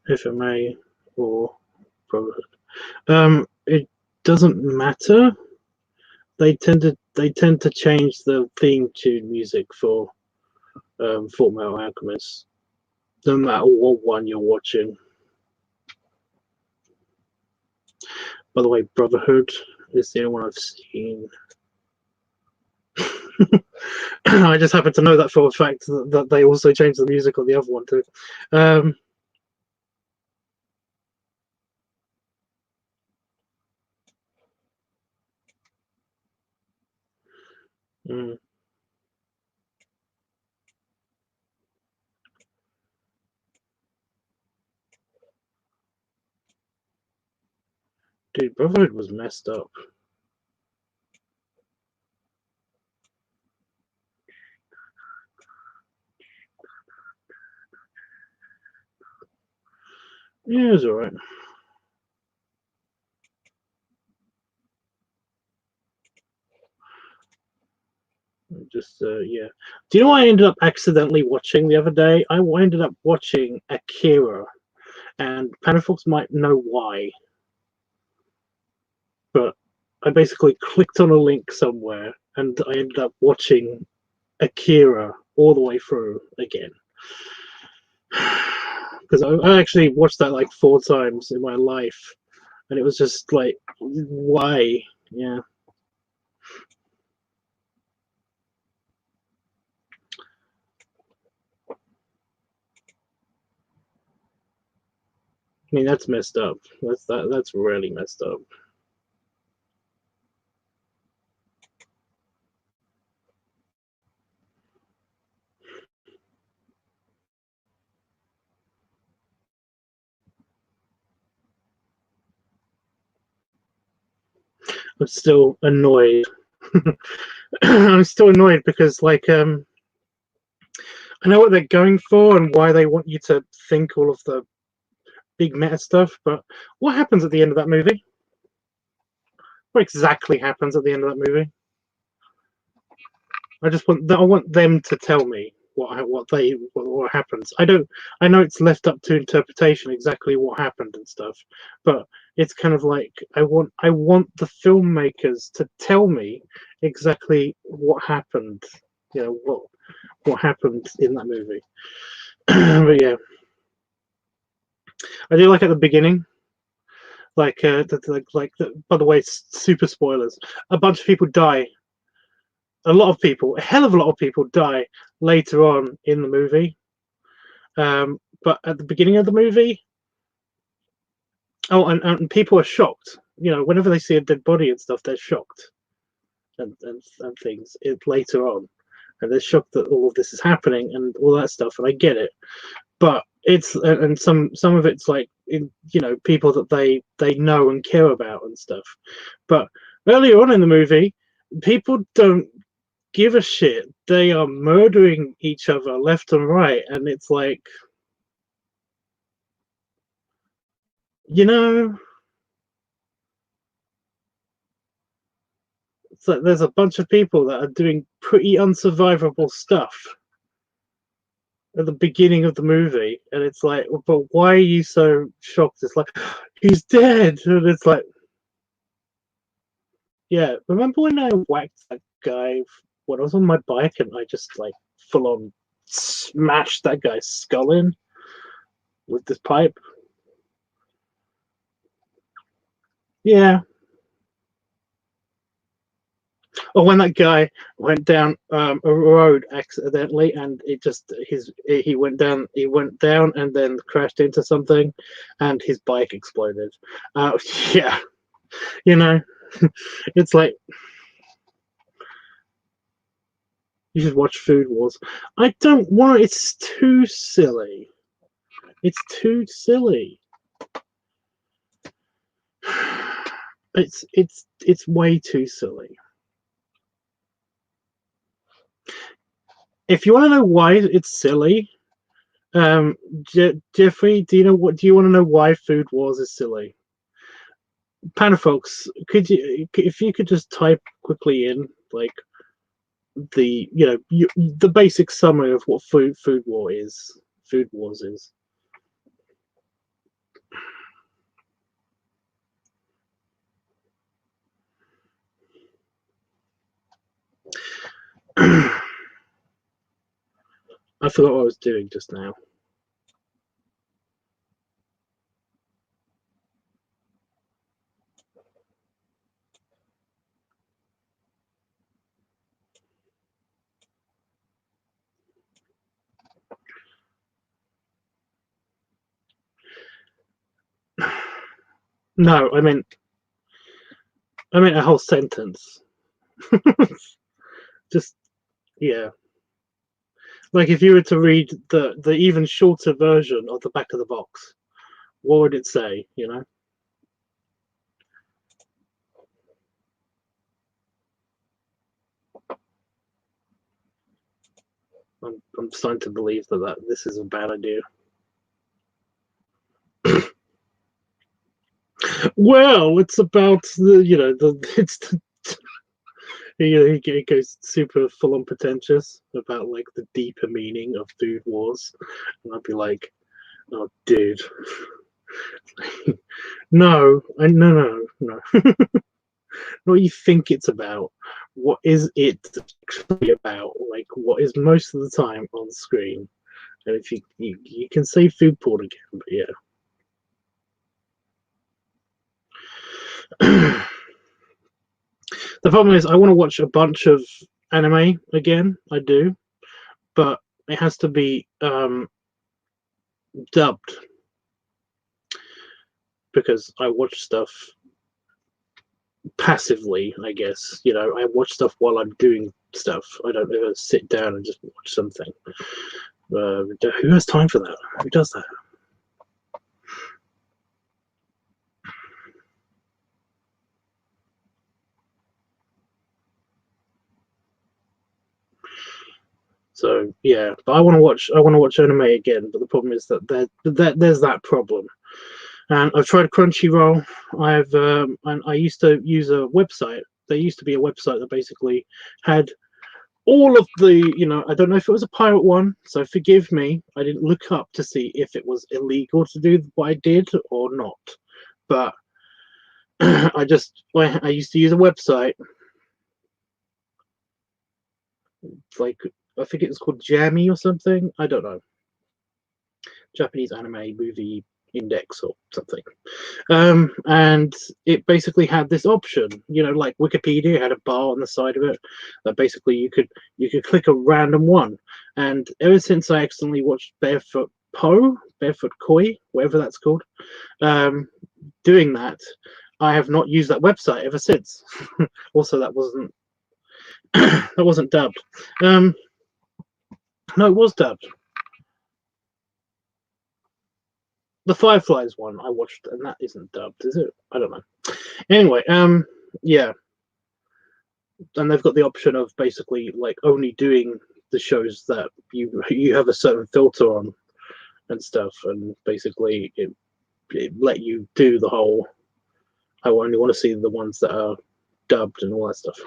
FMA or Brotherhood. It doesn't matter. They tend to change the theme tune music for Full Metal Alchemist, no matter what one you're watching. By the way, Brotherhood is the only one I've seen. I just happen to know that for a fact that they also changed the music on the other one too. Mm. Dude, Brotherhood was messed up. Yeah, it was alright. Just yeah. Do you know what I ended up accidentally watching the other day? I ended up watching Akira, and Panafox might know why, but I basically clicked on a link somewhere, and I ended up watching Akira all the way through again. Because I actually watched that like 4 times in my life, and it was just like, why? Yeah. I mean, that's messed up. That's really messed up. I'm still annoyed. I'm still annoyed because like I know what they're going for and why they want you to think all of the big meta stuff, but what happens at the end of that movie? What exactly happens at the end of that movie? I want them to tell me what happens. I know it's left up to interpretation exactly what happened and stuff, but it's kind of like I want the filmmakers to tell me exactly what happened. You know what happened in that movie. But yeah, I do like at the beginning, by the way, super spoilers. A bunch of people die. A lot of people, a hell of a lot of people die later on in the movie. But at the beginning of the movie, and people are shocked. You know, whenever they see a dead body and stuff, they're shocked and things. Later on, and they're shocked that all of this is happening and all that stuff. And I get it, but it's and some of it's like people that they know and care about and stuff. But earlier on in the movie, people don't give a shit. They are murdering each other left and right, and it's like, you know, it's like there's a bunch of people that are doing pretty unsurvivable stuff at the beginning of the movie, and it's like, but why are you so shocked? It's like, he's dead, and it's like, yeah. Remember when I whacked that guy when I was on my bike, and I just like full on smashed that guy's skull in with this pipe? Yeah. Or when that guy went down a road accidentally, and he went down and then crashed into something, and his bike exploded. Yeah, you know, it's like you should watch Food Wars. I don't want. It's too silly. It's too silly. It's way too silly. If you want to know why it's silly, Jeffrey, do you want to know why Food Wars is silly? Panafolks, if you could just type quickly in like the basic summary of what Food Wars is. I forgot what I was doing just now. No, I meant a whole sentence. Just yeah. Like if you were to read the even shorter version of the back of the box, what would it say? You know. I'm starting to believe that this is a bad idea. Well, it's about the he goes super full on pretentious about like the deeper meaning of food wars, and I'd be like, "Oh, dude, no, no. Not what you think it's about. What is it actually about? Like, what is most of the time on screen? And if you can say food porn again, but yeah." The problem is, I want to watch a bunch of anime again. I do, but it has to be dubbed because I watch stuff passively. I guess I watch stuff while I'm doing stuff. I don't ever sit down and just watch something. Who has time for that? Who does that? So yeah, but I want to watch anime again. But the problem is that there's that problem. And I've tried Crunchyroll. And I used to use a website. There used to be a website that basically had all of the, I don't know if it was a pirate one, so forgive me. I didn't look up to see if it was illegal to do what I did or not. But I used to use a website, like I think it was called Jammy or something. I don't know. Japanese anime movie index or something. And it basically had this option, like Wikipedia had a bar on the side of it that basically you could click a random one. And ever since I accidentally watched Barefoot Koi, whatever that's called, doing that, I have not used that website ever since. Also, that wasn't that wasn't dubbed. No, it was dubbed. The Fireflies one I watched, and that isn't dubbed, is it? I don't know. Anyway, yeah, and they've got the option of basically like only doing the shows that you have a certain filter on and stuff, and basically it let you do the whole. I only want to see the ones that are dubbed and all that stuff.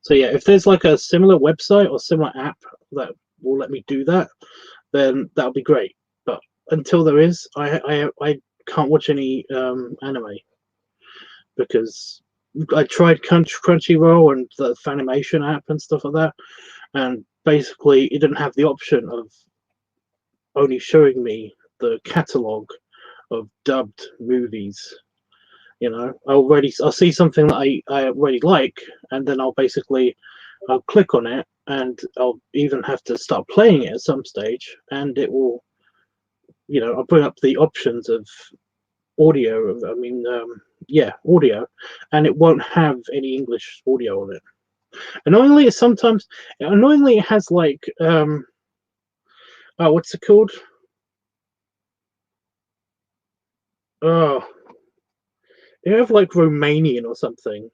So yeah, if there's like a similar website or similar app that will let me do that, then that'll be great. But until there is, I can't watch any anime because I tried Crunchyroll and the Funimation app and stuff like that, and basically it didn't have the option of only showing me the catalog of dubbed movies. I'll see something that I already like, and then I'll click on it, and I'll even have to start playing it at some stage, and it will, I'll bring up the options of audio. Audio, and it won't have any English audio on it. Annoyingly, it has like what's it called? Oh, you have like Romanian or something.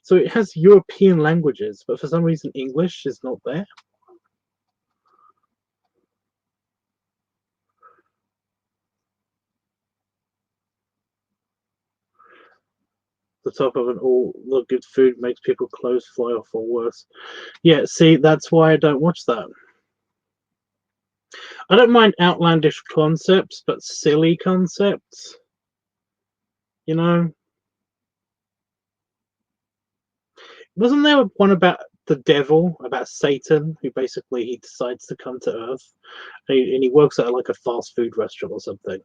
So it has European languages, but for some reason English is not there. The top of an all the good food makes people clothes fly off or worse. Yeah, see, that's why I don't watch that. I don't mind outlandish concepts, but silly concepts, Wasn't there one about the devil, about Satan, who basically he decides to come to Earth, and he works at like a fast food restaurant or something?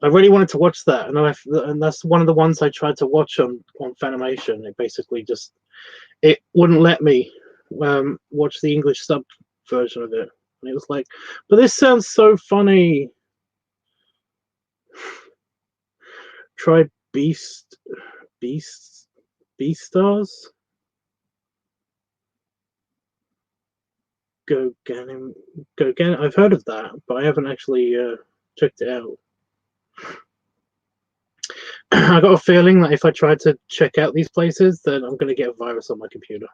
I really wanted to watch that, and that's one of the ones I tried to watch on Funimation. It basically it wouldn't let me watch the English sub version of it, and it was like, but this sounds so funny. Try Beastars. Go Ganem. I've heard of that, but I haven't actually checked it out. I got a feeling that if I try to check out these places, then I'm going to get a virus on my computer.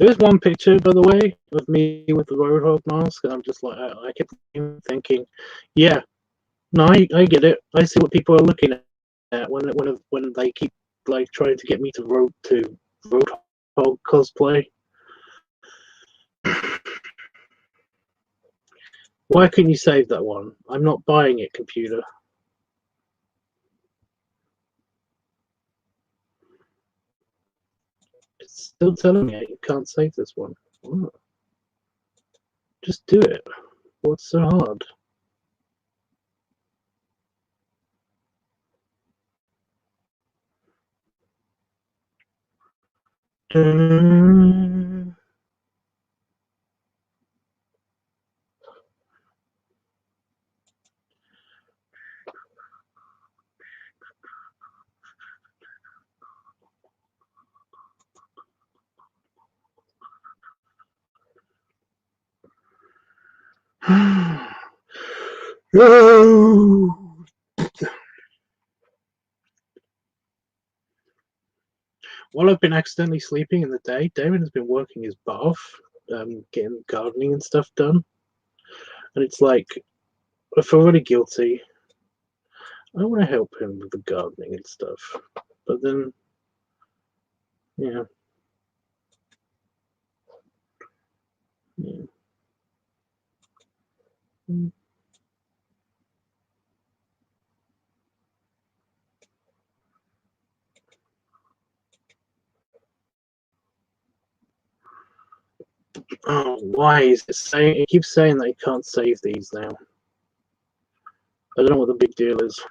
There is one picture, by the way, of me with the Roadhog mask, and I'm just like, I kept thinking, yeah, no, I get it. I see what people are looking at when they keep like trying to get me to Roadhog cosplay. Why couldn't you save that one? I'm not buying it, computer. It's still telling me you can't save this one. Oh. Just do it. What's so hard? No. While I've been accidentally sleeping in the day, David has been working his butt off, getting gardening and stuff done. And it's like, I feel really guilty. I want to help him with the gardening and stuff. But then, yeah. Yeah. Oh, why is it saying? It keeps saying that it can't save these now. I don't know what the big deal is.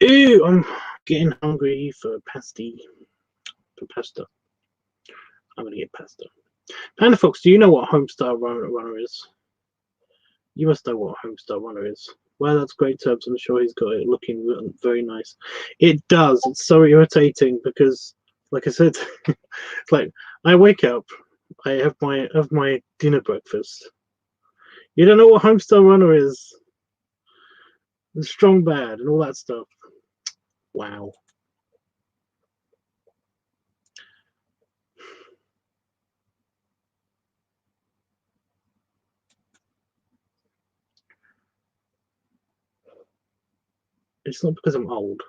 Ew, I'm getting hungry for pasta. I'm gonna get pasta. Panda Fox, do you know what Homestar Runner is? You must know what Homestar Runner is. Well, that's great terms. I'm sure he's got it looking very nice. It does. It's so irritating because, like I said, it's like I wake up, I have my dinner breakfast. You don't know what Homestar Runner is? And Strong Bad and all that stuff. Wow. It's not because I'm old.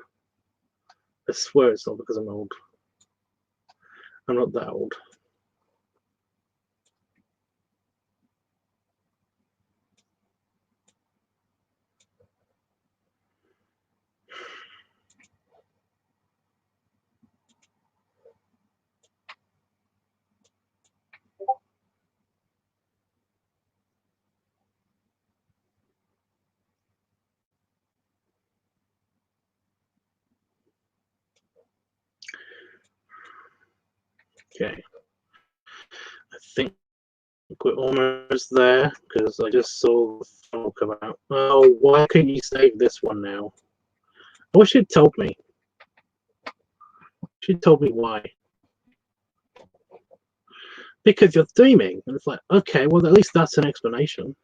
I swear it's not because I'm old. I'm not that old. Okay. I think we're almost there because I just saw the funnel come out. Oh, why couldn't you save this one now? I wish you'd told me. She told me why. Because you're streaming. And it's like, okay, well, at least that's an explanation.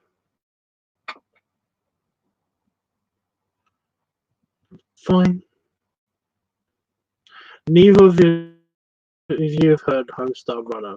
Fine. Neither of you have heard Homestar Runner.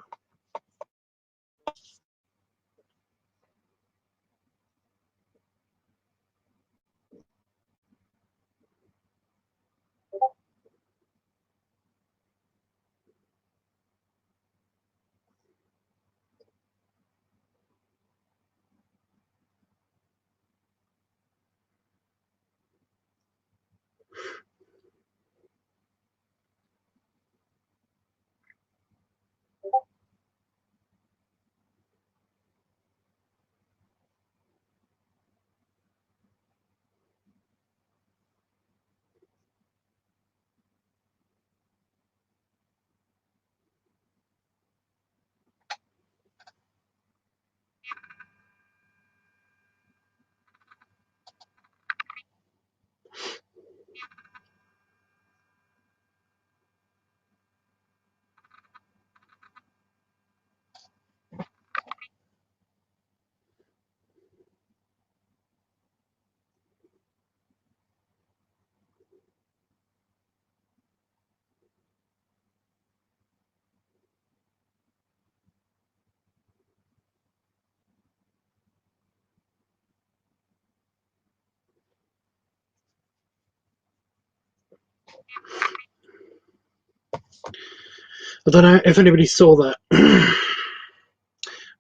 I don't know if anybody saw that,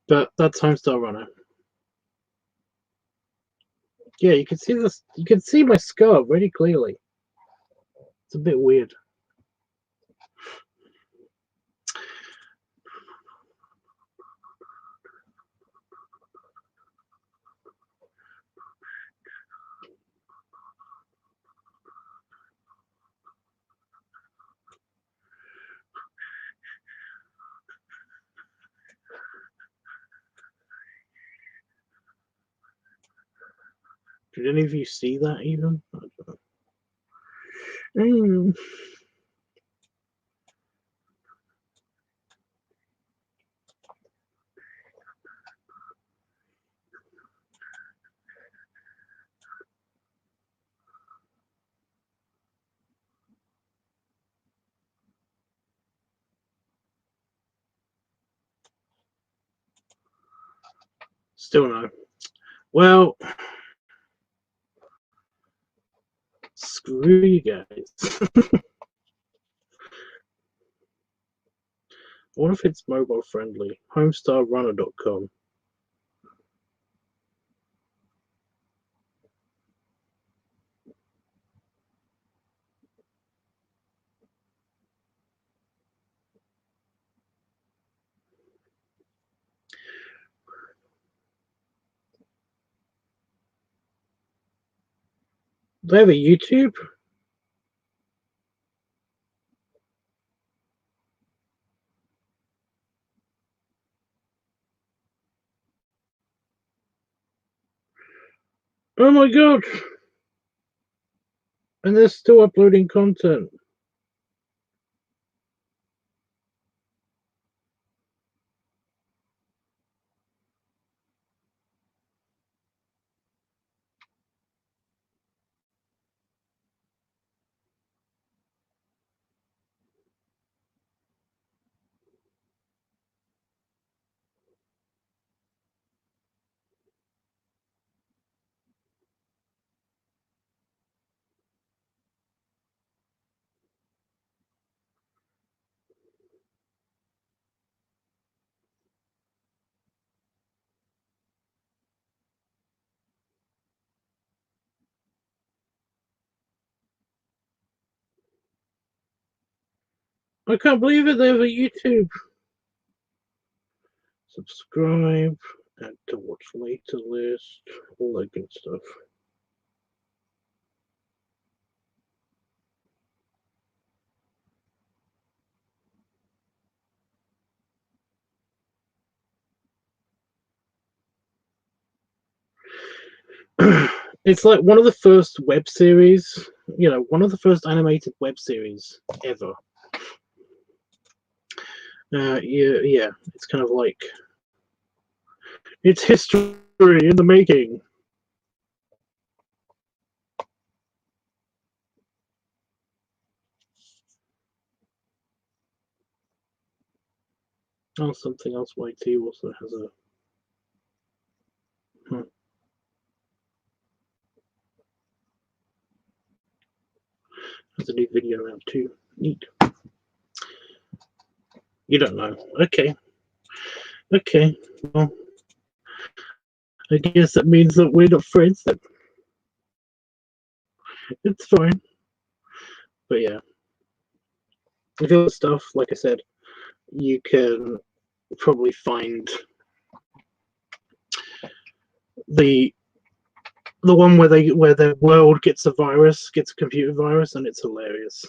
but that's Homestar Runner. Yeah, you can see this. You can see my scar really clearly. It's a bit weird. Did any of you see that even? I don't know. Still no. Well, screw you guys. What if it's mobile friendly? Homestarrunner.com. They have a YouTube? Oh my god! And they're still uploading content. I can't believe it, they have a YouTube. Subscribe, add to watch later list, all that good stuff. It's like one of the first web series, one of the first animated web series ever. Yeah, it's kind of like it's history in the making. Oh, something else. YT also has a. Has a new video out too. Neat. You don't know. Okay. Okay. Well, I guess that means that we're not friends then. It's fine. But yeah. With other stuff, like I said, you can probably find the one where the world gets a computer virus, and it's hilarious.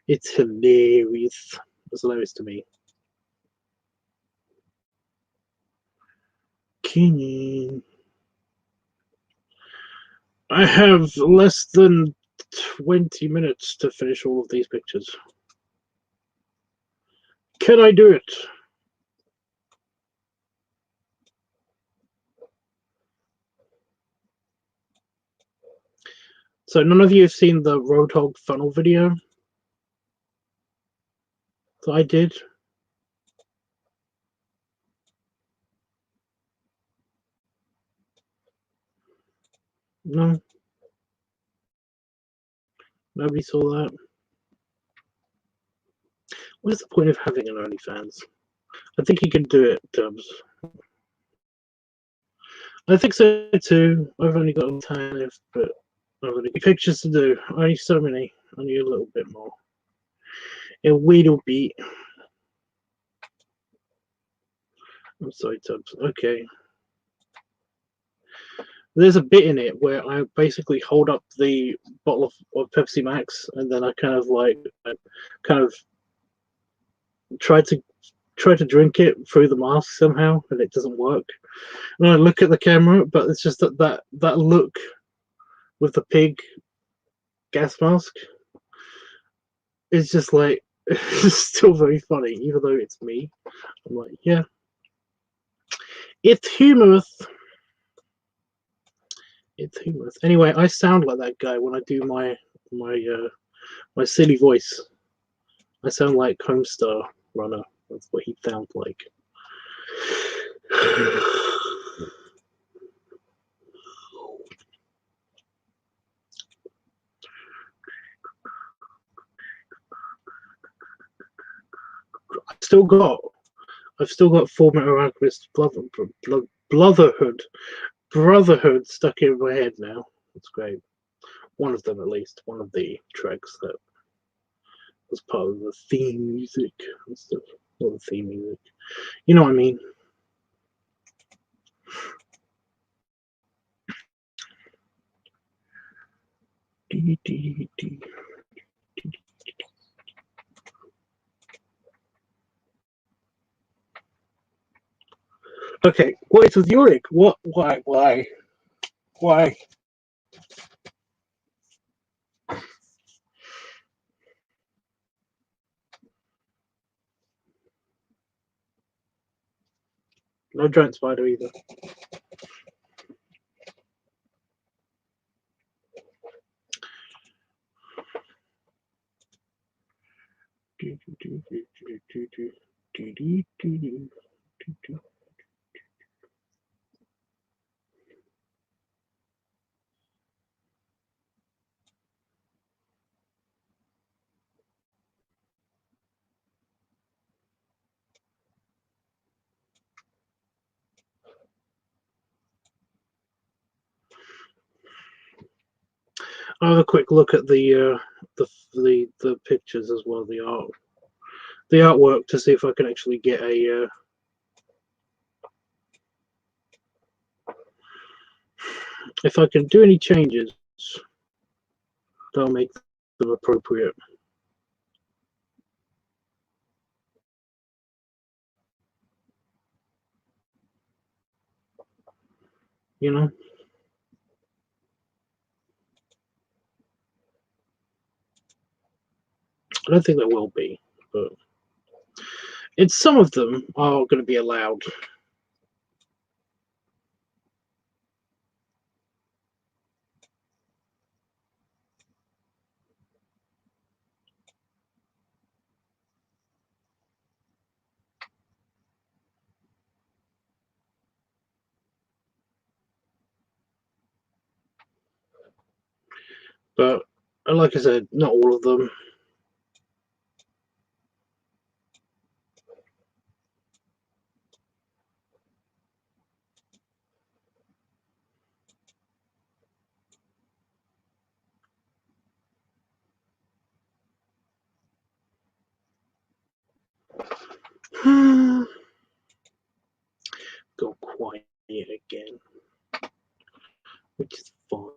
It's hilarious. It's hilarious to me. King. I have less than 20 minutes to finish all of these pictures. Can I do it? So none of you have seen the Roadhog funnel video that I did? No? Nobody saw that. What is the point of having an OnlyFans? I think you can do it, Tubbs. I think so too. I've only got time left, but I've only got pictures to do. Only so many. Only a little bit more. A wheedle beat. I'm sorry, Tubbs. Okay. There's a bit in it where I basically hold up the bottle of Pepsi Max, and then I kind of try to drink it through the mask somehow, and it doesn't work. And I look at the camera, but it's just that look with the pig gas mask is just like it's still very funny, even though it's me. I'm like, yeah, it's humorous. It's humorous. Anyway, I sound like that guy when I do my silly voice. I sound like Homestar Runner. That's what he sounds like. I've still got Full Metal Alchemist Brotherhood stuck in my head now. That's great. One of them, at least. One of the tracks that was part of the theme music and stuff. Not the theme music. You know what I mean? Okay, what is with Yurik? What? Why? Why? No giant spider either. I'll have a quick look at the pictures as well, the artwork, to see if I can actually get a if I can do any changes that'll make them appropriate. You know? I don't think there will be, but some of them are going to be allowed. But like I said, not all of them. Go quiet again, which is fine.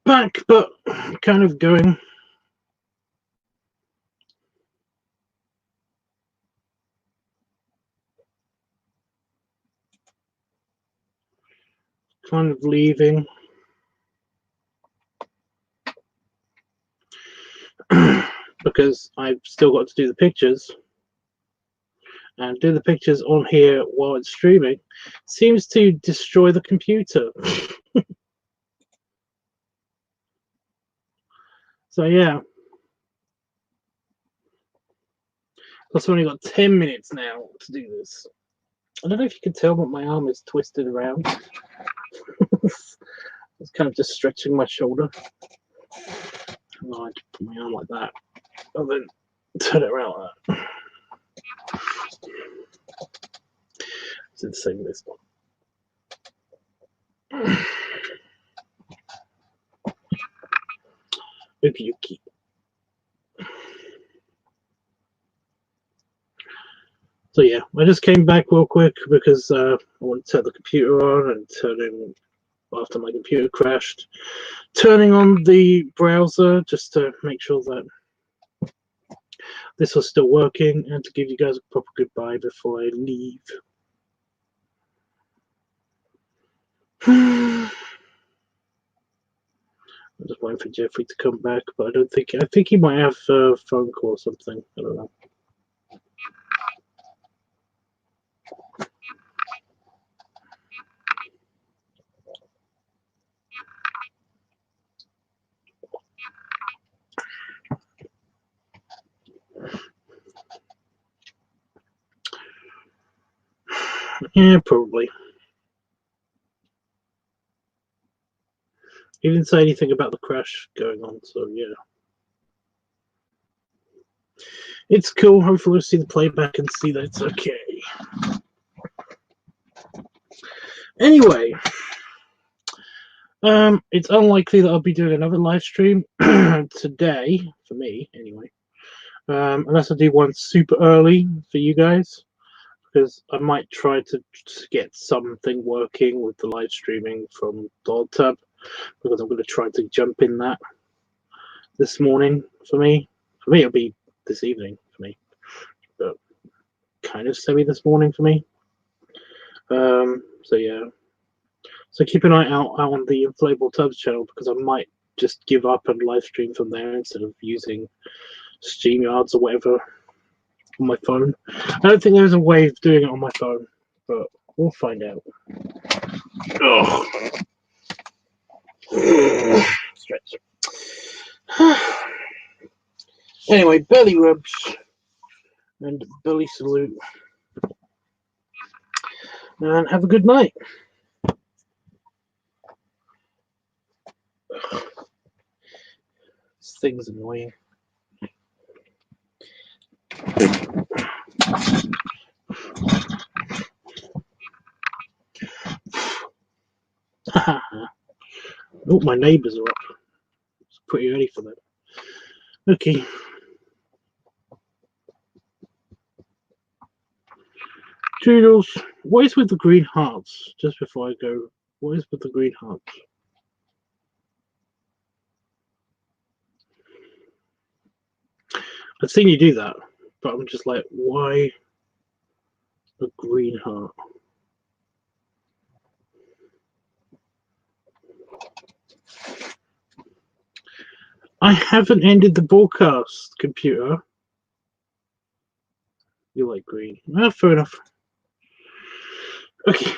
back, but kind of going. Kind of leaving. Because I've still got to do the pictures. And do the pictures on here while it's streaming seems to destroy the computer. So yeah. Plus, I've only got 10 minutes now to do this. I don't know if you can tell, but my arm is twisted around. It's kind of just stretching my shoulder. And I just put my arm like that, and then turn it around like that. It's the same with this one. Okie dokie. So yeah, I just came back real quick because I wanted to turn the computer on and turning after my computer crashed, turning on the browser just to make sure that this was still working and to give you guys a proper goodbye before I leave. I'm just waiting for Jeffrey to come back, but I think he might have a phone call or something. I don't know. Yeah, probably. He didn't say anything about the crash going on, so yeah. It's cool. Hopefully we'll see the playback and see that it's okay. Anyway, it's unlikely that I'll be doing another live stream today, for me, anyway. Unless I do one super early for you guys, because I might try to get something working with the live streaming from LiveTUB, because I'm going to try to jump in that this morning for me. For me, it'll be this evening for me, but kind of semi this morning for me. So yeah. So keep an eye out on the Inflatable Tubs channel, because I might just give up and live stream from there instead of using StreamYards or whatever on my phone. I don't think there's a way of doing it on my phone, but we'll find out. Stretch. Anyway, belly rubs and belly salute. And have a good night. This thing's annoying. Oh, my neighbours are up. It's pretty early for them. Okay. Toodles, what is with the green hearts? Just before I go, what is with the green hearts? I've seen you do that, but I'm just like, why a green heart? I haven't ended the broadcast, computer. You like green. Well, fair enough. Okay.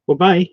Well, bye.